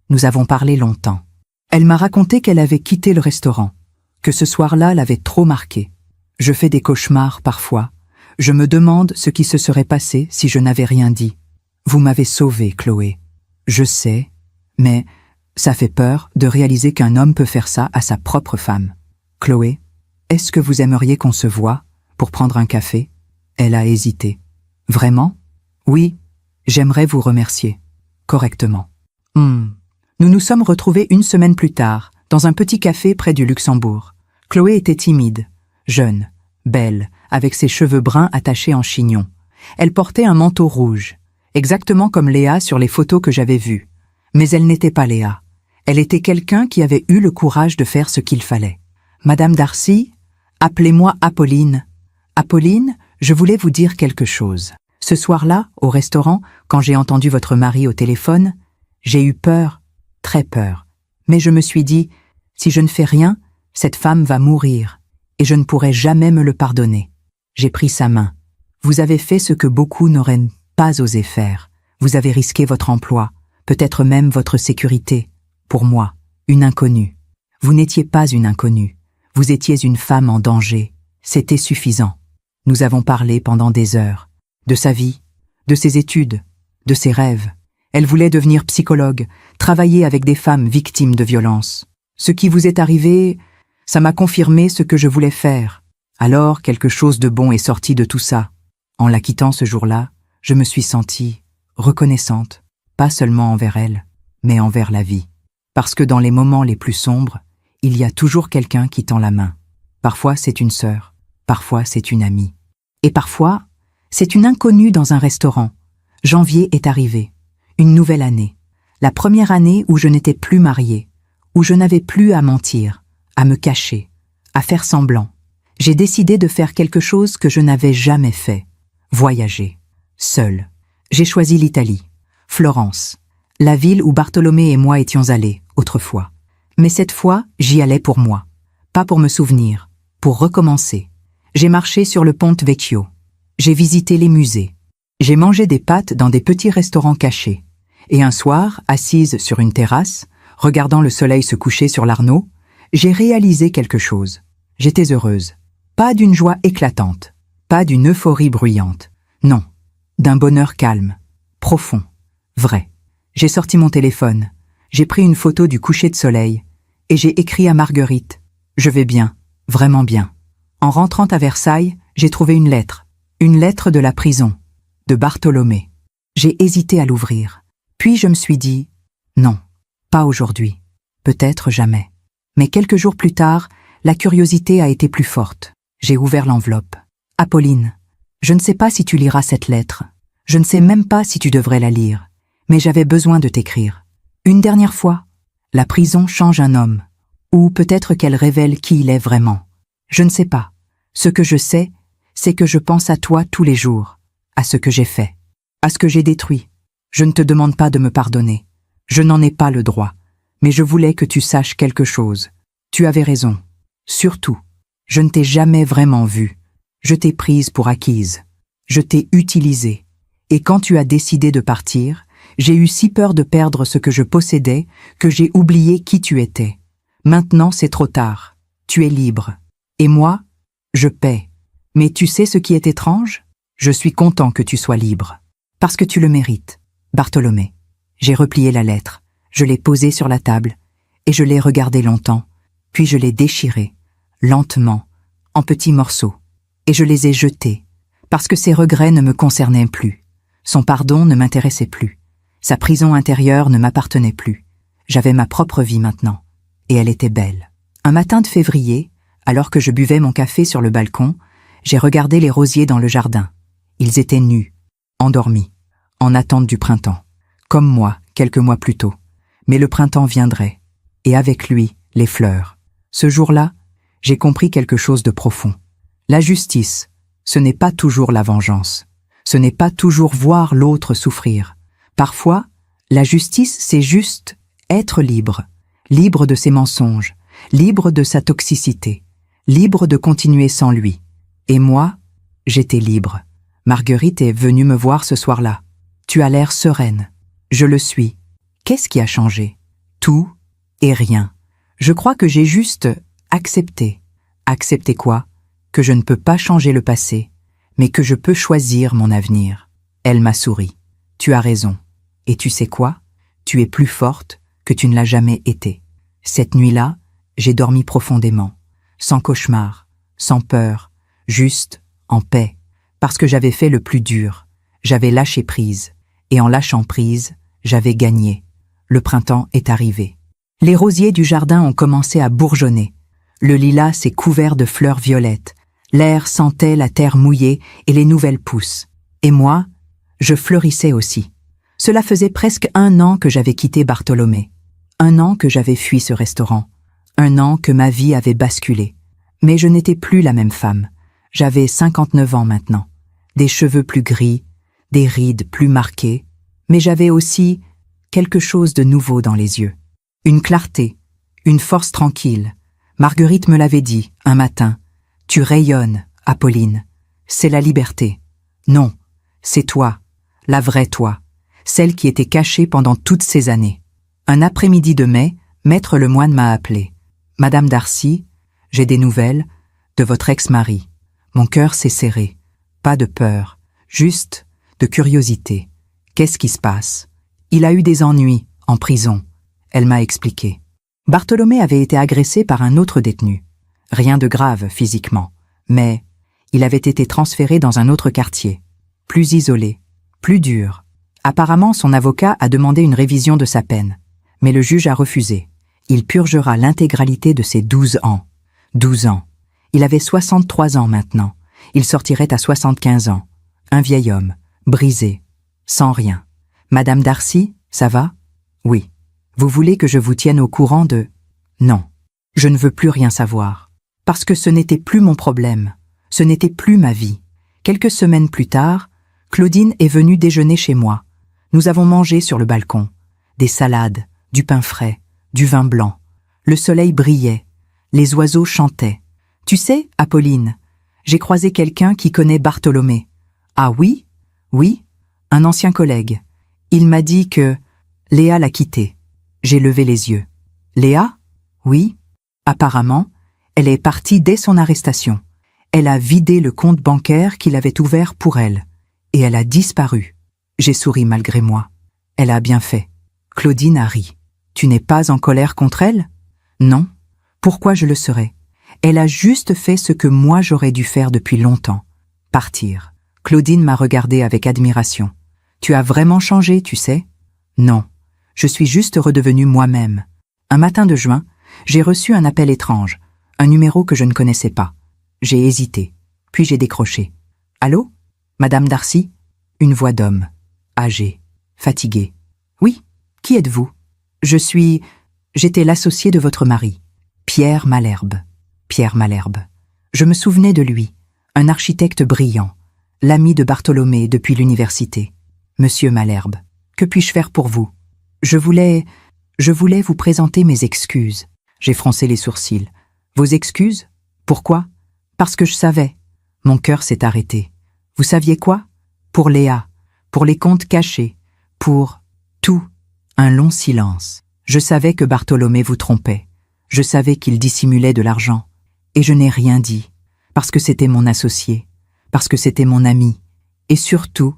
Nous avons parlé longtemps. » Elle m'a raconté qu'elle avait quitté le restaurant, que ce soir-là l'avait trop marquée. Je fais des cauchemars parfois. Je me demande ce qui se serait passé si je n'avais rien dit. Vous m'avez sauvée, Chloé. Je sais, mais ça fait peur de réaliser qu'un homme peut faire ça à sa propre femme. Chloé, est-ce que vous aimeriez qu'on se voie pour prendre un café ? Elle a hésité. Vraiment ? Oui, j'aimerais vous remercier. Correctement. Nous nous sommes retrouvés une semaine plus tard, dans un petit café près du Luxembourg. Chloé était timide, jeune, belle, avec ses cheveux bruns attachés en chignon. Elle portait un manteau rouge, exactement comme Léa sur les photos que j'avais vues. Mais elle n'était pas Léa. Elle était quelqu'un qui avait eu le courage de faire ce qu'il fallait. « Madame Darcy, appelez-moi Apolline. Apolline, je voulais vous dire quelque chose. Ce soir-là, au restaurant, quand j'ai entendu votre mari au téléphone, j'ai eu peur, très peur. Mais je me suis dit, si je ne fais rien, cette femme va mourir, et je ne pourrai jamais me le pardonner. J'ai pris sa main. Vous avez fait ce que beaucoup n'auraient pas osé faire. Vous avez risqué votre emploi, peut-être même votre sécurité. Pour moi, une inconnue. Vous n'étiez pas une inconnue. Vous étiez une femme en danger. C'était suffisant. Nous avons parlé pendant des heures. De sa vie, de ses études, de ses rêves. Elle voulait devenir psychologue, travailler avec des femmes victimes de violences. Ce qui vous est arrivé, ça m'a confirmé ce que je voulais faire. Alors, quelque chose de bon est sorti de tout ça. En la quittant ce jour-là, je me suis sentie reconnaissante, pas seulement envers elle, mais envers la vie. Parce que dans les moments les plus sombres, il y a toujours quelqu'un qui tend la main. Parfois c'est une sœur, parfois c'est une amie. Et parfois, c'est une inconnue dans un restaurant. Janvier est arrivé, une nouvelle année. La première année où je n'étais plus mariée, où je n'avais plus à mentir, à me cacher, à faire semblant. J'ai décidé de faire quelque chose que je n'avais jamais fait, voyager, seule. J'ai choisi l'Italie, Florence, la ville où Bartholomé et moi étions allés, autrefois. Mais cette fois, j'y allais pour moi, pas pour me souvenir, pour recommencer. J'ai marché sur le Ponte Vecchio. J'ai visité les musées. J'ai mangé des pâtes dans des petits restaurants cachés. Et un soir, assise sur une terrasse, regardant le soleil se coucher sur l'Arno, j'ai réalisé quelque chose. J'étais heureuse. Pas d'une joie éclatante, pas d'une euphorie bruyante. Non, d'un bonheur calme, profond, vrai. J'ai sorti mon téléphone, j'ai pris une photo du coucher de soleil et j'ai écrit à Marguerite. Je vais bien, vraiment bien. En rentrant à Versailles, j'ai trouvé une lettre de la prison, de Bartholomé. J'ai hésité à l'ouvrir. Puis je me suis dit, non, pas aujourd'hui, peut-être jamais. Mais quelques jours plus tard, la curiosité a été plus forte. J'ai ouvert l'enveloppe. Apolline, je ne sais pas si tu liras cette lettre. Je ne sais même pas si tu devrais la lire. Mais j'avais besoin de t'écrire. Une dernière fois, la prison change un homme. Ou peut-être qu'elle révèle qui il est vraiment. Je ne sais pas. Ce que je sais, c'est que je pense à toi tous les jours, à ce que j'ai fait, à ce que j'ai détruit. Je ne te demande pas de me pardonner. Je n'en ai pas le droit. Mais je voulais que tu saches quelque chose. Tu avais raison. Surtout, je ne t'ai jamais vraiment vue. Je t'ai prise pour acquise. Je t'ai utilisée. Et quand tu as décidé de partir, j'ai eu si peur de perdre ce que je possédais que j'ai oublié qui tu étais. Maintenant, c'est trop tard. Tu es libre. Et moi, je paie. Mais tu sais ce qui est étrange? Je suis content que tu sois libre. Parce que tu le mérites. Bartholomé. J'ai replié la lettre. Je l'ai posée sur la table et je l'ai regardée longtemps. Puis je l'ai déchirée, lentement, en petits morceaux. Et je les ai jetés, parce que ses regrets ne me concernaient plus. Son pardon ne m'intéressait plus. Sa prison intérieure ne m'appartenait plus. J'avais ma propre vie maintenant. Et elle était belle. Un matin de février, alors que je buvais mon café sur le balcon, j'ai regardé les rosiers dans le jardin. Ils étaient nus, endormis, en attente du printemps. Comme moi, quelques mois plus tôt. Mais le printemps viendrait. Et avec lui, les fleurs. Ce jour-là, j'ai compris quelque chose de profond. La justice, ce n'est pas toujours la vengeance. Ce n'est pas toujours voir l'autre souffrir. Parfois, la justice, c'est juste être libre. Libre de ses mensonges, libre de sa toxicité, libre de continuer sans lui. Et moi, j'étais libre. Marguerite est venue me voir ce soir-là. Tu as l'air sereine. Je le suis. Qu'est-ce qui a changé? Tout et rien. Je crois que j'ai juste accepté. Accepter quoi? Que je ne peux pas changer le passé, mais que je peux choisir mon avenir. Elle m'a souri. Tu as raison. Et tu sais quoi? Tu es plus forte que tu ne l'as jamais été. Cette nuit-là, j'ai dormi profondément, sans cauchemar, sans peur, juste en paix, parce que j'avais fait le plus dur. J'avais lâché prise. Et en lâchant prise, j'avais gagné. Le printemps est arrivé. Les rosiers du jardin ont commencé à bourgeonner. Le lilas s'est couvert de fleurs violettes. L'air sentait la terre mouillée et les nouvelles pousses. Et moi, je fleurissais aussi. Cela faisait presque 1 an que j'avais quitté Bartholomé. 1 an que j'avais fui ce restaurant. 1 an que ma vie avait basculé. Mais je n'étais plus la même femme. J'avais 59 ans maintenant. Des cheveux plus gris, des rides plus marquées. Mais j'avais aussi quelque chose de nouveau dans les yeux. Une clarté, une force tranquille. Marguerite me l'avait dit un matin. Tu rayonnes, Apolline. C'est la liberté. Non, c'est toi, la vraie toi, celle qui était cachée pendant toutes ces années. Un après-midi de mai, Maître Lemoine m'a appelé. Madame Darcy, j'ai des nouvelles de votre ex-mari. Mon cœur s'est serré. Pas de peur, juste de curiosité. Qu'est-ce qui se passe? Il a eu des ennuis en prison. Elle m'a expliqué. Bartholomé avait été agressé par un autre détenu. Rien de grave physiquement, mais il avait été transféré dans un autre quartier, plus isolé, plus dur. Apparemment, son avocat a demandé une révision de sa peine, mais le juge a refusé. Il purgera l'intégralité de ses 12 ans. 12 ans. Il avait 63 ans maintenant. Il sortirait à 75 ans. Un vieil homme, brisé, sans rien. Madame Darcy, ça va? Oui. Vous voulez que je vous tienne au courant de... Non, je ne veux plus rien savoir. Parce que ce n'était plus mon problème. Ce n'était plus ma vie. Quelques semaines plus tard, Claudine est venue déjeuner chez moi. Nous avons mangé sur le balcon. Des salades, du pain frais, du vin blanc. Le soleil brillait. Les oiseaux chantaient. Tu sais, Apolline, j'ai croisé quelqu'un qui connaît Bartholomé. Ah oui? Oui, un ancien collègue. Il m'a dit que Léa l'a quitté. J'ai levé les yeux. Léa? Oui. Apparemment, elle est partie dès son arrestation. Elle a vidé le compte bancaire qu'il avait ouvert pour elle. Et elle a disparu. J'ai souri malgré moi. Elle a bien fait. Claudine a ri. Tu n'es pas en colère contre elle? Non. Pourquoi je le serais? Elle a juste fait ce que moi j'aurais dû faire depuis longtemps. Partir. Claudine m'a regardé avec admiration. Tu as vraiment changé, tu sais? Non. Je suis juste redevenue moi-même. Un matin de juin, j'ai reçu un appel étrange, un numéro que je ne connaissais pas. J'ai hésité, puis j'ai décroché. Allô? Madame Darcy? Une voix d'homme, âgée, fatiguée. Qui êtes-vous? J'étais l'associé de votre mari, Pierre Malherbe. Pierre Malherbe. Je me souvenais de lui, un architecte brillant, l'ami de Bartholomé depuis l'université. Monsieur Malherbe, que puis-je faire pour vous? Je voulais vous présenter mes excuses. J'ai froncé les sourcils. Vos excuses? Pourquoi? Parce que je savais. Mon cœur s'est arrêté. Vous saviez quoi? Pour Léa, pour les comptes cachés, pour tout. Un long silence. Je savais que Bartholomé vous trompait. Je savais qu'il dissimulait de l'argent. Et je n'ai rien dit, parce que c'était mon associé, parce que c'était mon ami, et surtout,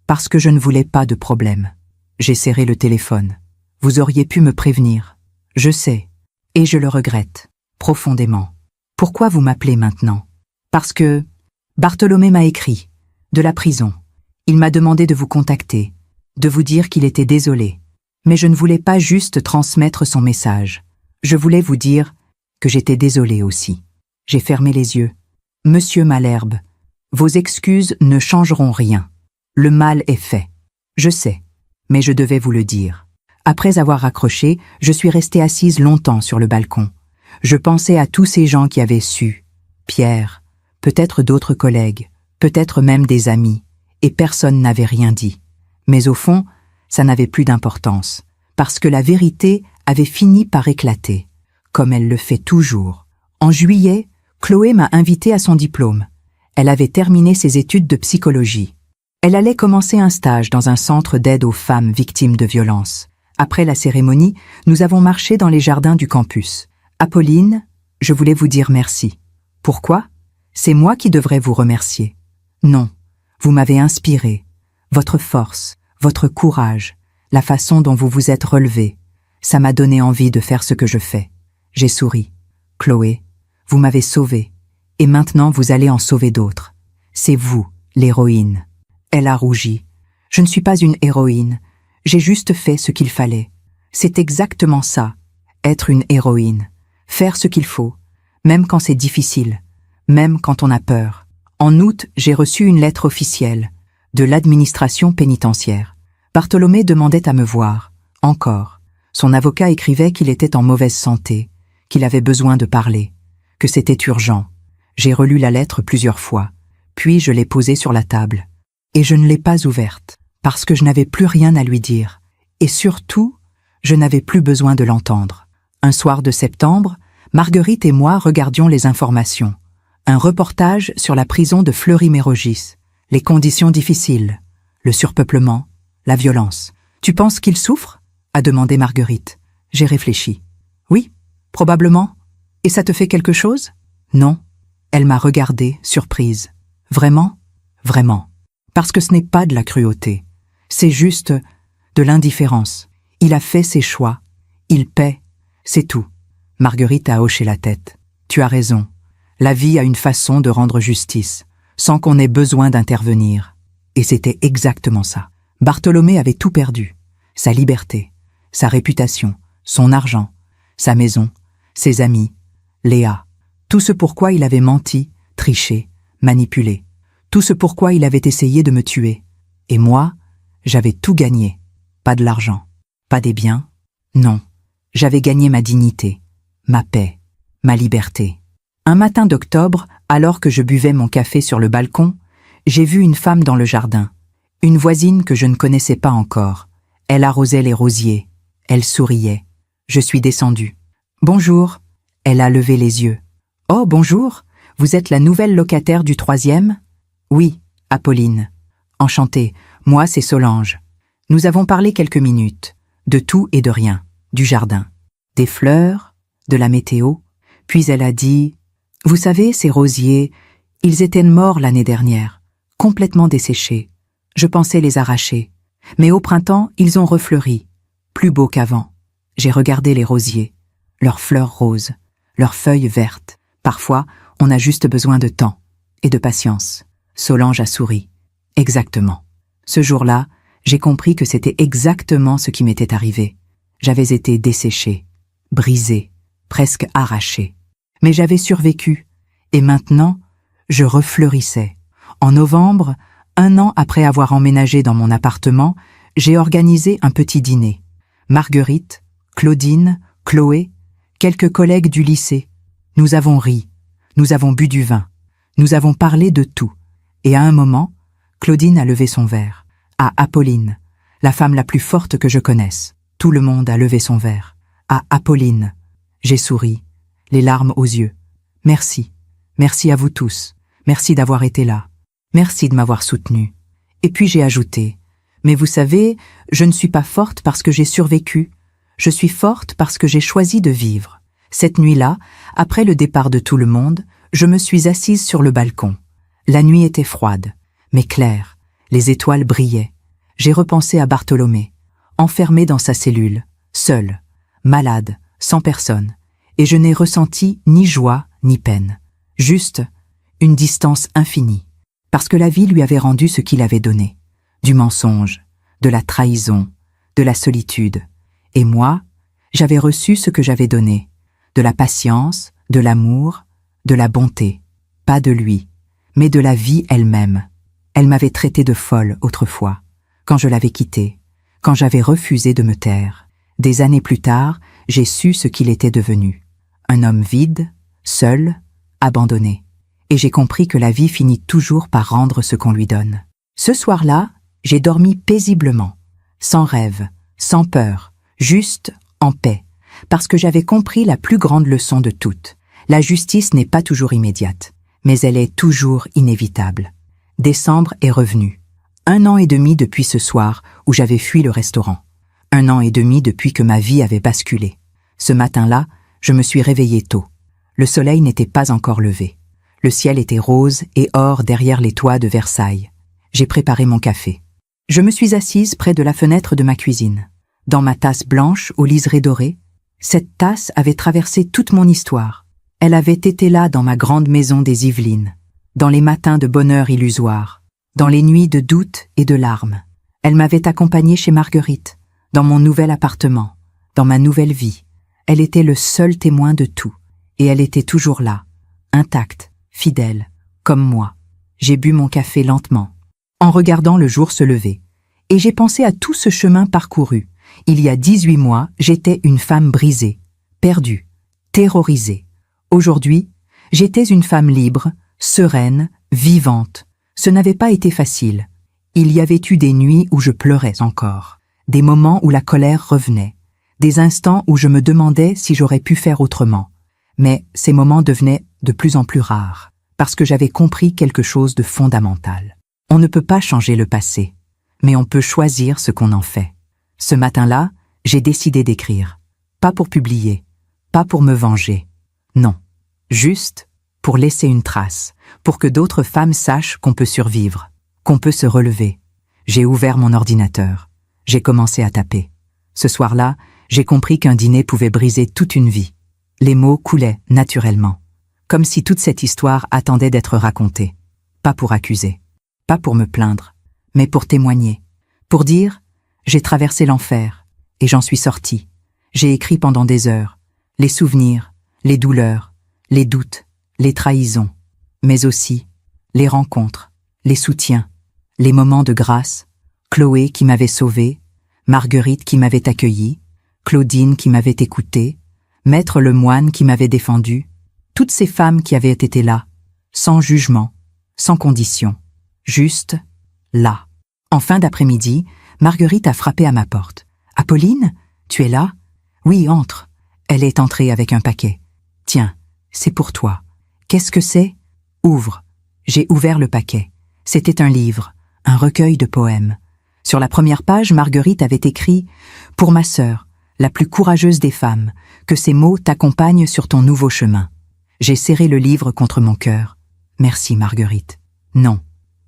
parce que je ne voulais pas de problème. J'ai serré le téléphone. Vous auriez pu me prévenir. Je sais, et je le regrette, profondément. Pourquoi vous m'appelez maintenant? Parce que Bartholomé m'a écrit, de la prison. Il m'a demandé de vous contacter, de vous dire qu'il était désolé. Mais je ne voulais pas juste transmettre son message. Je voulais vous dire que j'étais désolé aussi. J'ai fermé les yeux. Monsieur Malherbe, vos excuses ne changeront rien. Le mal est fait. Je sais, mais je devais vous le dire. Après avoir raccroché, je suis restée assise longtemps sur le balcon. Je pensais à tous ces gens qui avaient su. Pierre, peut-être d'autres collègues, peut-être même des amis, et personne n'avait rien dit. Mais au fond, ça n'avait plus d'importance, parce que la vérité avait fini par éclater, comme elle le fait toujours. En juillet, Chloé m'a invitée à son diplôme. Elle avait terminé ses études de psychologie. Elle allait commencer un stage dans un centre d'aide aux femmes victimes de violences. Après la cérémonie, nous avons marché dans les jardins du campus. Apolline, je voulais vous dire merci. Pourquoi? C'est moi qui devrais vous remercier. Non, vous m'avez inspiré. Votre force, votre courage, la façon dont vous vous êtes relevée, ça m'a donné envie de faire ce que je fais. J'ai souri. Chloé, vous m'avez sauvée, et maintenant vous allez en sauver d'autres. C'est vous, l'héroïne. Elle a rougi. Je ne suis pas une héroïne. J'ai juste fait ce qu'il fallait. C'est exactement ça, être une héroïne. Faire ce qu'il faut, même quand c'est difficile, même quand on a peur. En août, j'ai reçu une lettre officielle de l'administration pénitentiaire. Bartholomé demandait à me voir, encore. Son avocat écrivait qu'il était en mauvaise santé, qu'il avait besoin de parler, que c'était urgent. J'ai relu la lettre plusieurs fois, puis je l'ai posée sur la table. Et je ne l'ai pas ouverte, parce que je n'avais plus rien à lui dire. Et surtout, je n'avais plus besoin de l'entendre. Un soir de septembre, Marguerite et moi regardions les informations. Un reportage sur la prison de Fleury-Mérogis. Les conditions difficiles, le surpeuplement, la violence. « Tu penses qu'il souffre ?» a demandé Marguerite. J'ai réfléchi. « Oui, probablement. Et ça te fait quelque chose ?» « Non. » Elle m'a regardée, surprise. « Vraiment ? » ?»« Vraiment. Parce que ce n'est pas de la cruauté. C'est juste de l'indifférence. Il a fait ses choix. Il paie. C'est tout. » Marguerite a hoché la tête. « Tu as raison. La vie a une façon de rendre justice, sans qu'on ait besoin d'intervenir. » Et c'était exactement ça. Bartholomé avait tout perdu. Sa liberté, sa réputation, son argent, sa maison, ses amis, Léa. Tout ce pourquoi il avait menti, triché, manipulé. Tout ce pourquoi il avait essayé de me tuer. Et moi, j'avais tout gagné. Pas de l'argent, pas des biens. Non, j'avais gagné ma dignité, ma paix, ma liberté. Un matin d'octobre, alors que je buvais mon café sur le balcon, j'ai vu une femme dans le jardin. Une voisine que je ne connaissais pas encore. Elle arrosait les rosiers. Elle souriait. Je suis descendue. « Bonjour. » Elle a levé les yeux. « Oh, bonjour. Vous êtes la nouvelle locataire du 3e ?» « Oui, Apolline. Enchantée. Moi, c'est Solange. » Nous avons parlé quelques minutes. De tout et de rien. Du jardin. Des fleurs. De la météo. Puis elle a dit « Vous savez, ces rosiers, ils étaient morts l'année dernière. Complètement desséchés. Je pensais les arracher. Mais au printemps, ils ont refleuri. Plus beaux qu'avant. J'ai regardé les rosiers. Leurs fleurs roses. Leurs feuilles vertes. Parfois, on a juste besoin de temps. Et de patience. » Solange a souri. Exactement. Ce jour-là, j'ai compris que c'était exactement ce qui m'était arrivé. J'avais été desséchée, brisée, presque arrachée. Mais j'avais survécu. Et maintenant, je refleurissais. En novembre, 1 an après avoir emménagé dans mon appartement, j'ai organisé un petit dîner. Marguerite, Claudine, Chloé, quelques collègues du lycée. Nous avons ri, nous avons bu du vin, nous avons parlé de tout. Et à un moment, Claudine a levé son verre. À Apolline, la femme la plus forte que je connaisse. Tout le monde a levé son verre. À Apolline. J'ai souri, les larmes aux yeux. Merci. Merci à vous tous. Merci d'avoir été là. Merci de m'avoir soutenue. Et puis j'ai ajouté, mais vous savez, je ne suis pas forte parce que j'ai survécu. Je suis forte parce que j'ai choisi de vivre. Cette nuit-là, après le départ de tout le monde, je me suis assise sur le balcon. La nuit était froide, mais claire. Les étoiles brillaient. J'ai repensé à Bartholomé, enfermé dans sa cellule, seul, malade, sans personne, et je n'ai ressenti ni joie ni peine. Juste une distance infinie, parce que la vie lui avait rendu ce qu'il avait donné, du mensonge, de la trahison, de la solitude. Et moi, j'avais reçu ce que j'avais donné, de la patience, de l'amour, de la bonté, pas de lui, mais de la vie elle-même. Elle m'avait traité de folle autrefois, quand je l'avais quitté, quand j'avais refusé de me taire. Des années plus tard, j'ai su ce qu'il était devenu. Un homme vide, seul, abandonné. Et j'ai compris que la vie finit toujours par rendre ce qu'on lui donne. Ce soir-là, j'ai dormi paisiblement, sans rêve, sans peur, juste en paix, parce que j'avais compris la plus grande leçon de toutes. La justice n'est pas toujours immédiate, mais elle est toujours inévitable. Décembre est revenu. 1 an et demi depuis ce soir où j'avais fui le restaurant. 1 an et demi depuis que ma vie avait basculé. Ce matin-là, je me suis réveillée tôt. Le soleil n'était pas encore levé. Le ciel était rose et or derrière les toits de Versailles. J'ai préparé mon café. Je me suis assise près de la fenêtre de ma cuisine. Dans ma tasse blanche aux liserés dorés, cette tasse avait traversé toute mon histoire. Elle avait été là dans ma grande maison des Yvelines, dans les matins de bonheur illusoire, dans les nuits de doute et de larmes. Elle m'avait accompagnée chez Marguerite, dans mon nouvel appartement, dans ma nouvelle vie. Elle était le seul témoin de tout, et elle était toujours là, intacte, fidèle, comme moi. J'ai bu mon café lentement, en regardant le jour se lever, et j'ai pensé à tout ce chemin parcouru. Il y a 18 mois, j'étais une femme brisée, perdue, terrorisée. Aujourd'hui, j'étais une femme libre, sereine, vivante. Ce n'avait pas été facile. Il y avait eu des nuits où je pleurais encore, des moments où la colère revenait, des instants où je me demandais si j'aurais pu faire autrement. Mais ces moments devenaient de plus en plus rares, parce que j'avais compris quelque chose de fondamental. On ne peut pas changer le passé, mais on peut choisir ce qu'on en fait. Ce matin-là, j'ai décidé d'écrire. Pas pour publier, pas pour me venger. Non, juste pour laisser une trace, pour que d'autres femmes sachent qu'on peut survivre, qu'on peut se relever. J'ai ouvert mon ordinateur. J'ai commencé à taper. Ce soir-là, j'ai compris qu'un dîner pouvait briser toute une vie. Les mots coulaient naturellement, comme si toute cette histoire attendait d'être racontée. Pas pour accuser, pas pour me plaindre, mais pour témoigner, pour dire « j'ai traversé l'enfer et j'en suis sortie ». J'ai écrit pendant des heures, les souvenirs, les douleurs, les doutes, les trahisons, mais aussi les rencontres, les soutiens, les moments de grâce, Chloé qui m'avait sauvée, Marguerite qui m'avait accueillie, Claudine qui m'avait écoutée, Maître Lemoine qui m'avait défendue, toutes ces femmes qui avaient été là, sans jugement, sans condition, juste là. En fin d'après-midi, Marguerite a frappé à ma porte. « Apolline, tu es là ? » ?»« Oui, entre. » Elle est entrée avec un paquet. « Tiens, c'est pour toi. »« Qu'est-ce que c'est ? » ?»« Ouvre. » J'ai ouvert le paquet. C'était un livre, un recueil de poèmes. Sur la première page, Marguerite avait écrit « Pour ma sœur, la plus courageuse des femmes, que ces mots t'accompagnent sur ton nouveau chemin. » J'ai serré le livre contre mon cœur. « Merci, Marguerite. »« Non,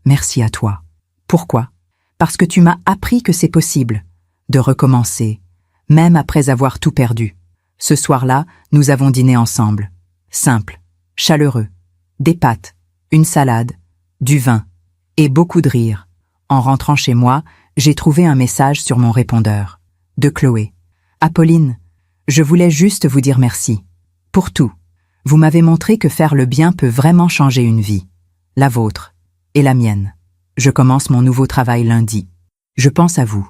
merci à toi. » « Pourquoi ? Parce que tu m'as appris que c'est possible, de recommencer, même après avoir tout perdu. Ce soir-là, nous avons dîné ensemble. Simple, chaleureux, des pâtes, une salade, du vin et beaucoup de rire. En rentrant chez moi, j'ai trouvé un message sur mon répondeur, de Chloé. « Apolline, je voulais juste vous dire merci. Pour tout. Vous m'avez montré que faire le bien peut vraiment changer une vie. La vôtre et la mienne. Je commence mon nouveau travail lundi. Je pense à vous. »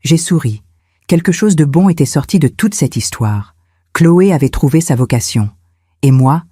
J'ai souri, Quelque chose de bon était sorti de toute cette histoire. Chloé avait trouvé sa vocation. Et moi,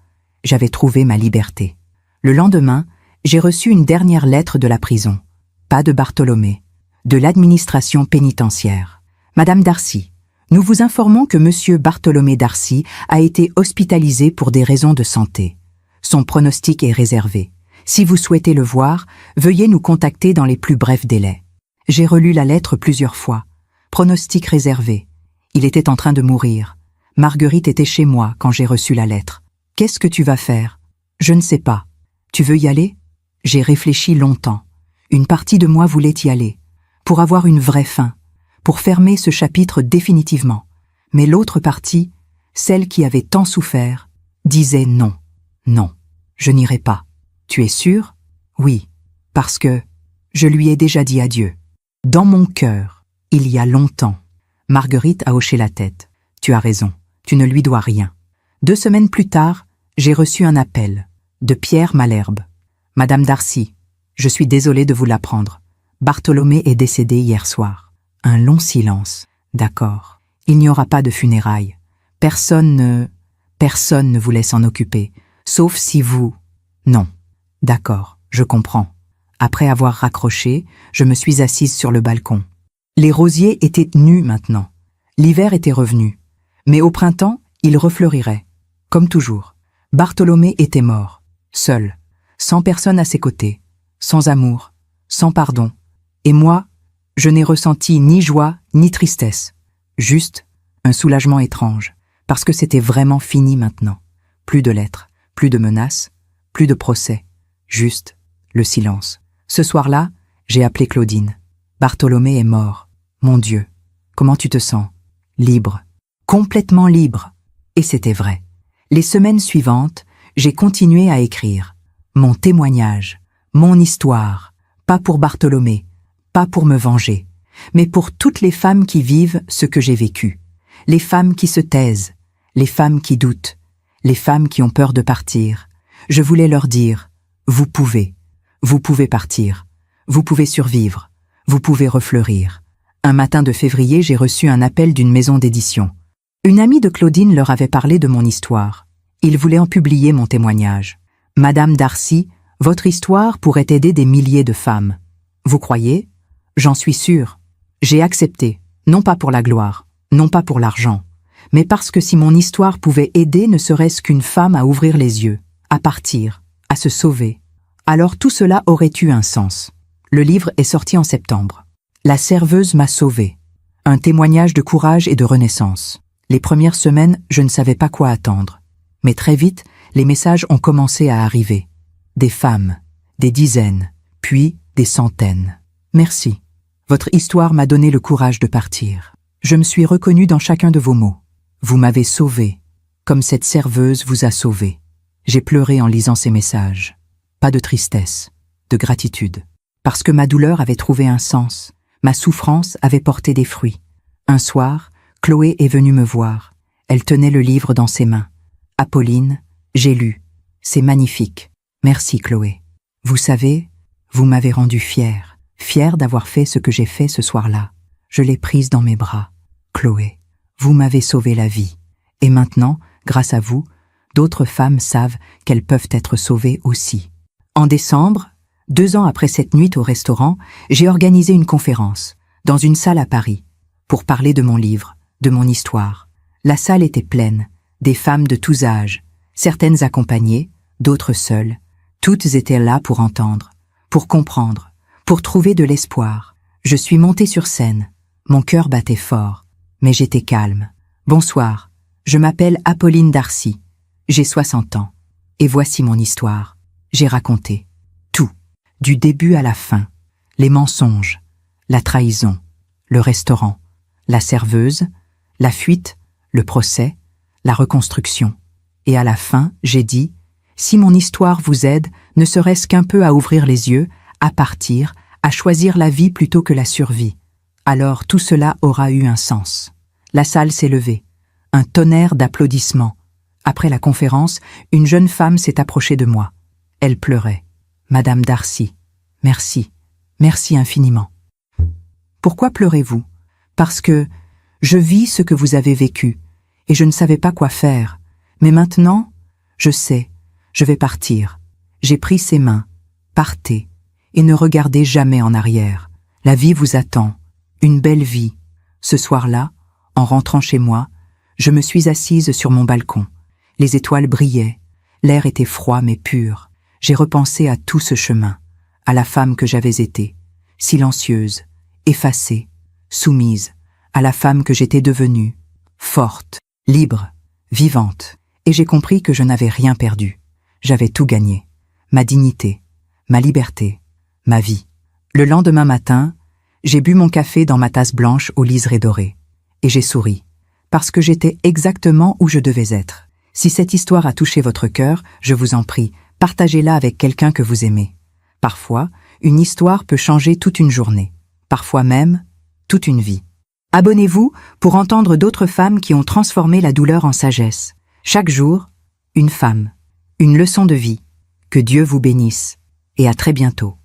j'avais trouvé ma liberté. Le lendemain, j'ai reçu une dernière lettre de la prison. Pas de Bartholomé. De l'administration pénitentiaire. Madame Darcy, nous vous informons que Monsieur Bartholomé Darcy a été hospitalisé pour des raisons de santé. Son pronostic est réservé. Si vous souhaitez le voir, veuillez nous contacter dans les plus brefs délais. J'ai relu la lettre plusieurs fois. Pronostic réservé. Il était en train de mourir. Marguerite était chez moi quand j'ai reçu la lettre. Qu'est-ce que tu vas faire? Je ne sais pas. Tu veux y aller? J'ai réfléchi longtemps. Une partie de moi voulait y aller, pour avoir une vraie fin, pour fermer ce chapitre définitivement. Mais l'autre partie, celle qui avait tant souffert, disait non. Non, je n'irai pas. Tu es sûr? Oui, parce que je lui ai déjà dit adieu. Dans mon cœur, il y a longtemps. Marguerite a hoché la tête. Tu as raison, tu ne lui dois rien. 2 semaines plus tard, j'ai reçu un appel de Pierre Malherbe. Madame Darcy, je suis désolée de vous l'apprendre. Bartholomé est décédé hier soir. Un long silence. D'accord. Il n'y aura pas de funérailles. Personne ne voulait s'en occuper, sauf si vous... Non. D'accord, je comprends. Après avoir raccroché, je me suis assise sur le balcon. Les rosiers étaient nus maintenant. L'hiver était revenu. Mais au printemps, il refleurirait. Comme toujours. Bartholomé était mort. Seul. Sans personne à ses côtés. Sans amour. Sans pardon. Et moi, je n'ai ressenti ni joie ni tristesse. Juste un soulagement étrange. Parce que c'était vraiment fini maintenant. Plus de lettres. Plus de menaces. Plus de procès. Juste le silence. Ce soir-là, j'ai appelé Claudine. Bartholomé est mort. Mon Dieu, comment tu te sens? Libre. Complètement libre. Et c'était vrai. Les semaines suivantes, j'ai continué à écrire. Mon témoignage, mon histoire, pas pour Bartholomé, pas pour me venger, mais pour toutes les femmes qui vivent ce que j'ai vécu. Les femmes qui se taisent, les femmes qui doutent, les femmes qui ont peur de partir. Je voulais leur dire, vous pouvez partir, vous pouvez survivre, vous pouvez refleurir. Un matin de février, j'ai reçu un appel d'une maison d'édition. Une amie de Claudine leur avait parlé de mon histoire. Ils voulaient en publier mon témoignage. Madame Darcy, votre histoire pourrait aider des milliers de femmes. Vous croyez? J'en suis sûre. J'ai accepté, non pas pour la gloire, non pas pour l'argent, mais parce que si mon histoire pouvait aider ne serait-ce qu'une femme à ouvrir les yeux, à partir, à se sauver, alors tout cela aurait eu un sens. Le livre est sorti en septembre. La serveuse m'a sauvée. Un témoignage de courage et de renaissance. Les premières semaines, je ne savais pas quoi attendre. Mais très vite, les messages ont commencé à arriver. Des femmes, des dizaines, puis des centaines. Merci. Votre histoire m'a donné le courage de partir. Je me suis reconnue dans chacun de vos mots. Vous m'avez sauvée, comme cette serveuse vous a sauvée. J'ai pleuré en lisant ces messages. Pas de tristesse, de gratitude. Parce que ma douleur avait trouvé un sens. Ma souffrance avait porté des fruits. Un soir, Chloé est venue me voir. Elle tenait le livre dans ses mains. Apolline, j'ai lu. C'est magnifique. Merci, Chloé. Vous savez, vous m'avez rendue fière. Fière d'avoir fait ce que j'ai fait ce soir-là. Je l'ai prise dans mes bras. Chloé, vous m'avez sauvé la vie. Et maintenant, grâce à vous, d'autres femmes savent qu'elles peuvent être sauvées aussi. En décembre, 2 ans après cette nuit au restaurant, j'ai organisé une conférence, dans une salle à Paris, pour parler de mon livre, de mon histoire. La salle était pleine, des femmes de tous âges, certaines accompagnées, d'autres seules. Toutes étaient là pour entendre, pour comprendre, pour trouver de l'espoir. Je suis montée sur scène. Mon cœur battait fort, mais j'étais calme. Bonsoir, je m'appelle Apolline Darcy. J'ai 60 ans. Et voici mon histoire. J'ai raconté tout, du début à la fin. Les mensonges, la trahison, le restaurant, la serveuse, la fuite, le procès, la reconstruction. Et à la fin, j'ai dit, si mon histoire vous aide, ne serait-ce qu'un peu à ouvrir les yeux, à partir, à choisir la vie plutôt que la survie, alors tout cela aura eu un sens. La salle s'est levée. Un tonnerre d'applaudissements. Après la conférence, une jeune femme s'est approchée de moi. Elle pleurait. Madame Darcy, merci, merci infiniment. Pourquoi pleurez-vous? Parce que Je vis ce que vous avez vécu, et je ne savais pas quoi faire. Mais maintenant, je sais, je vais partir. J'ai pris ses mains. Partez, et ne regardez jamais en arrière. La vie vous attend, une belle vie. Ce soir-là, en rentrant chez moi, je me suis assise sur mon balcon. Les étoiles brillaient, l'air était froid mais pur. J'ai repensé à tout ce chemin, à la femme que j'avais été, silencieuse, effacée, soumise, à la femme que j'étais devenue, forte, libre, vivante. Et j'ai compris que je n'avais rien perdu. J'avais tout gagné. Ma dignité, ma liberté, ma vie. Le lendemain matin, j'ai bu mon café dans ma tasse blanche au liseré doré. Et j'ai souri, parce que j'étais exactement où je devais être. Si cette histoire a touché votre cœur, je vous en prie, partagez-la avec quelqu'un que vous aimez. Parfois, une histoire peut changer toute une journée. Parfois même, toute une vie. Abonnez-vous pour entendre d'autres femmes qui ont transformé la douleur en sagesse. Chaque jour, une femme, une leçon de vie. Que Dieu vous bénisse et à très bientôt.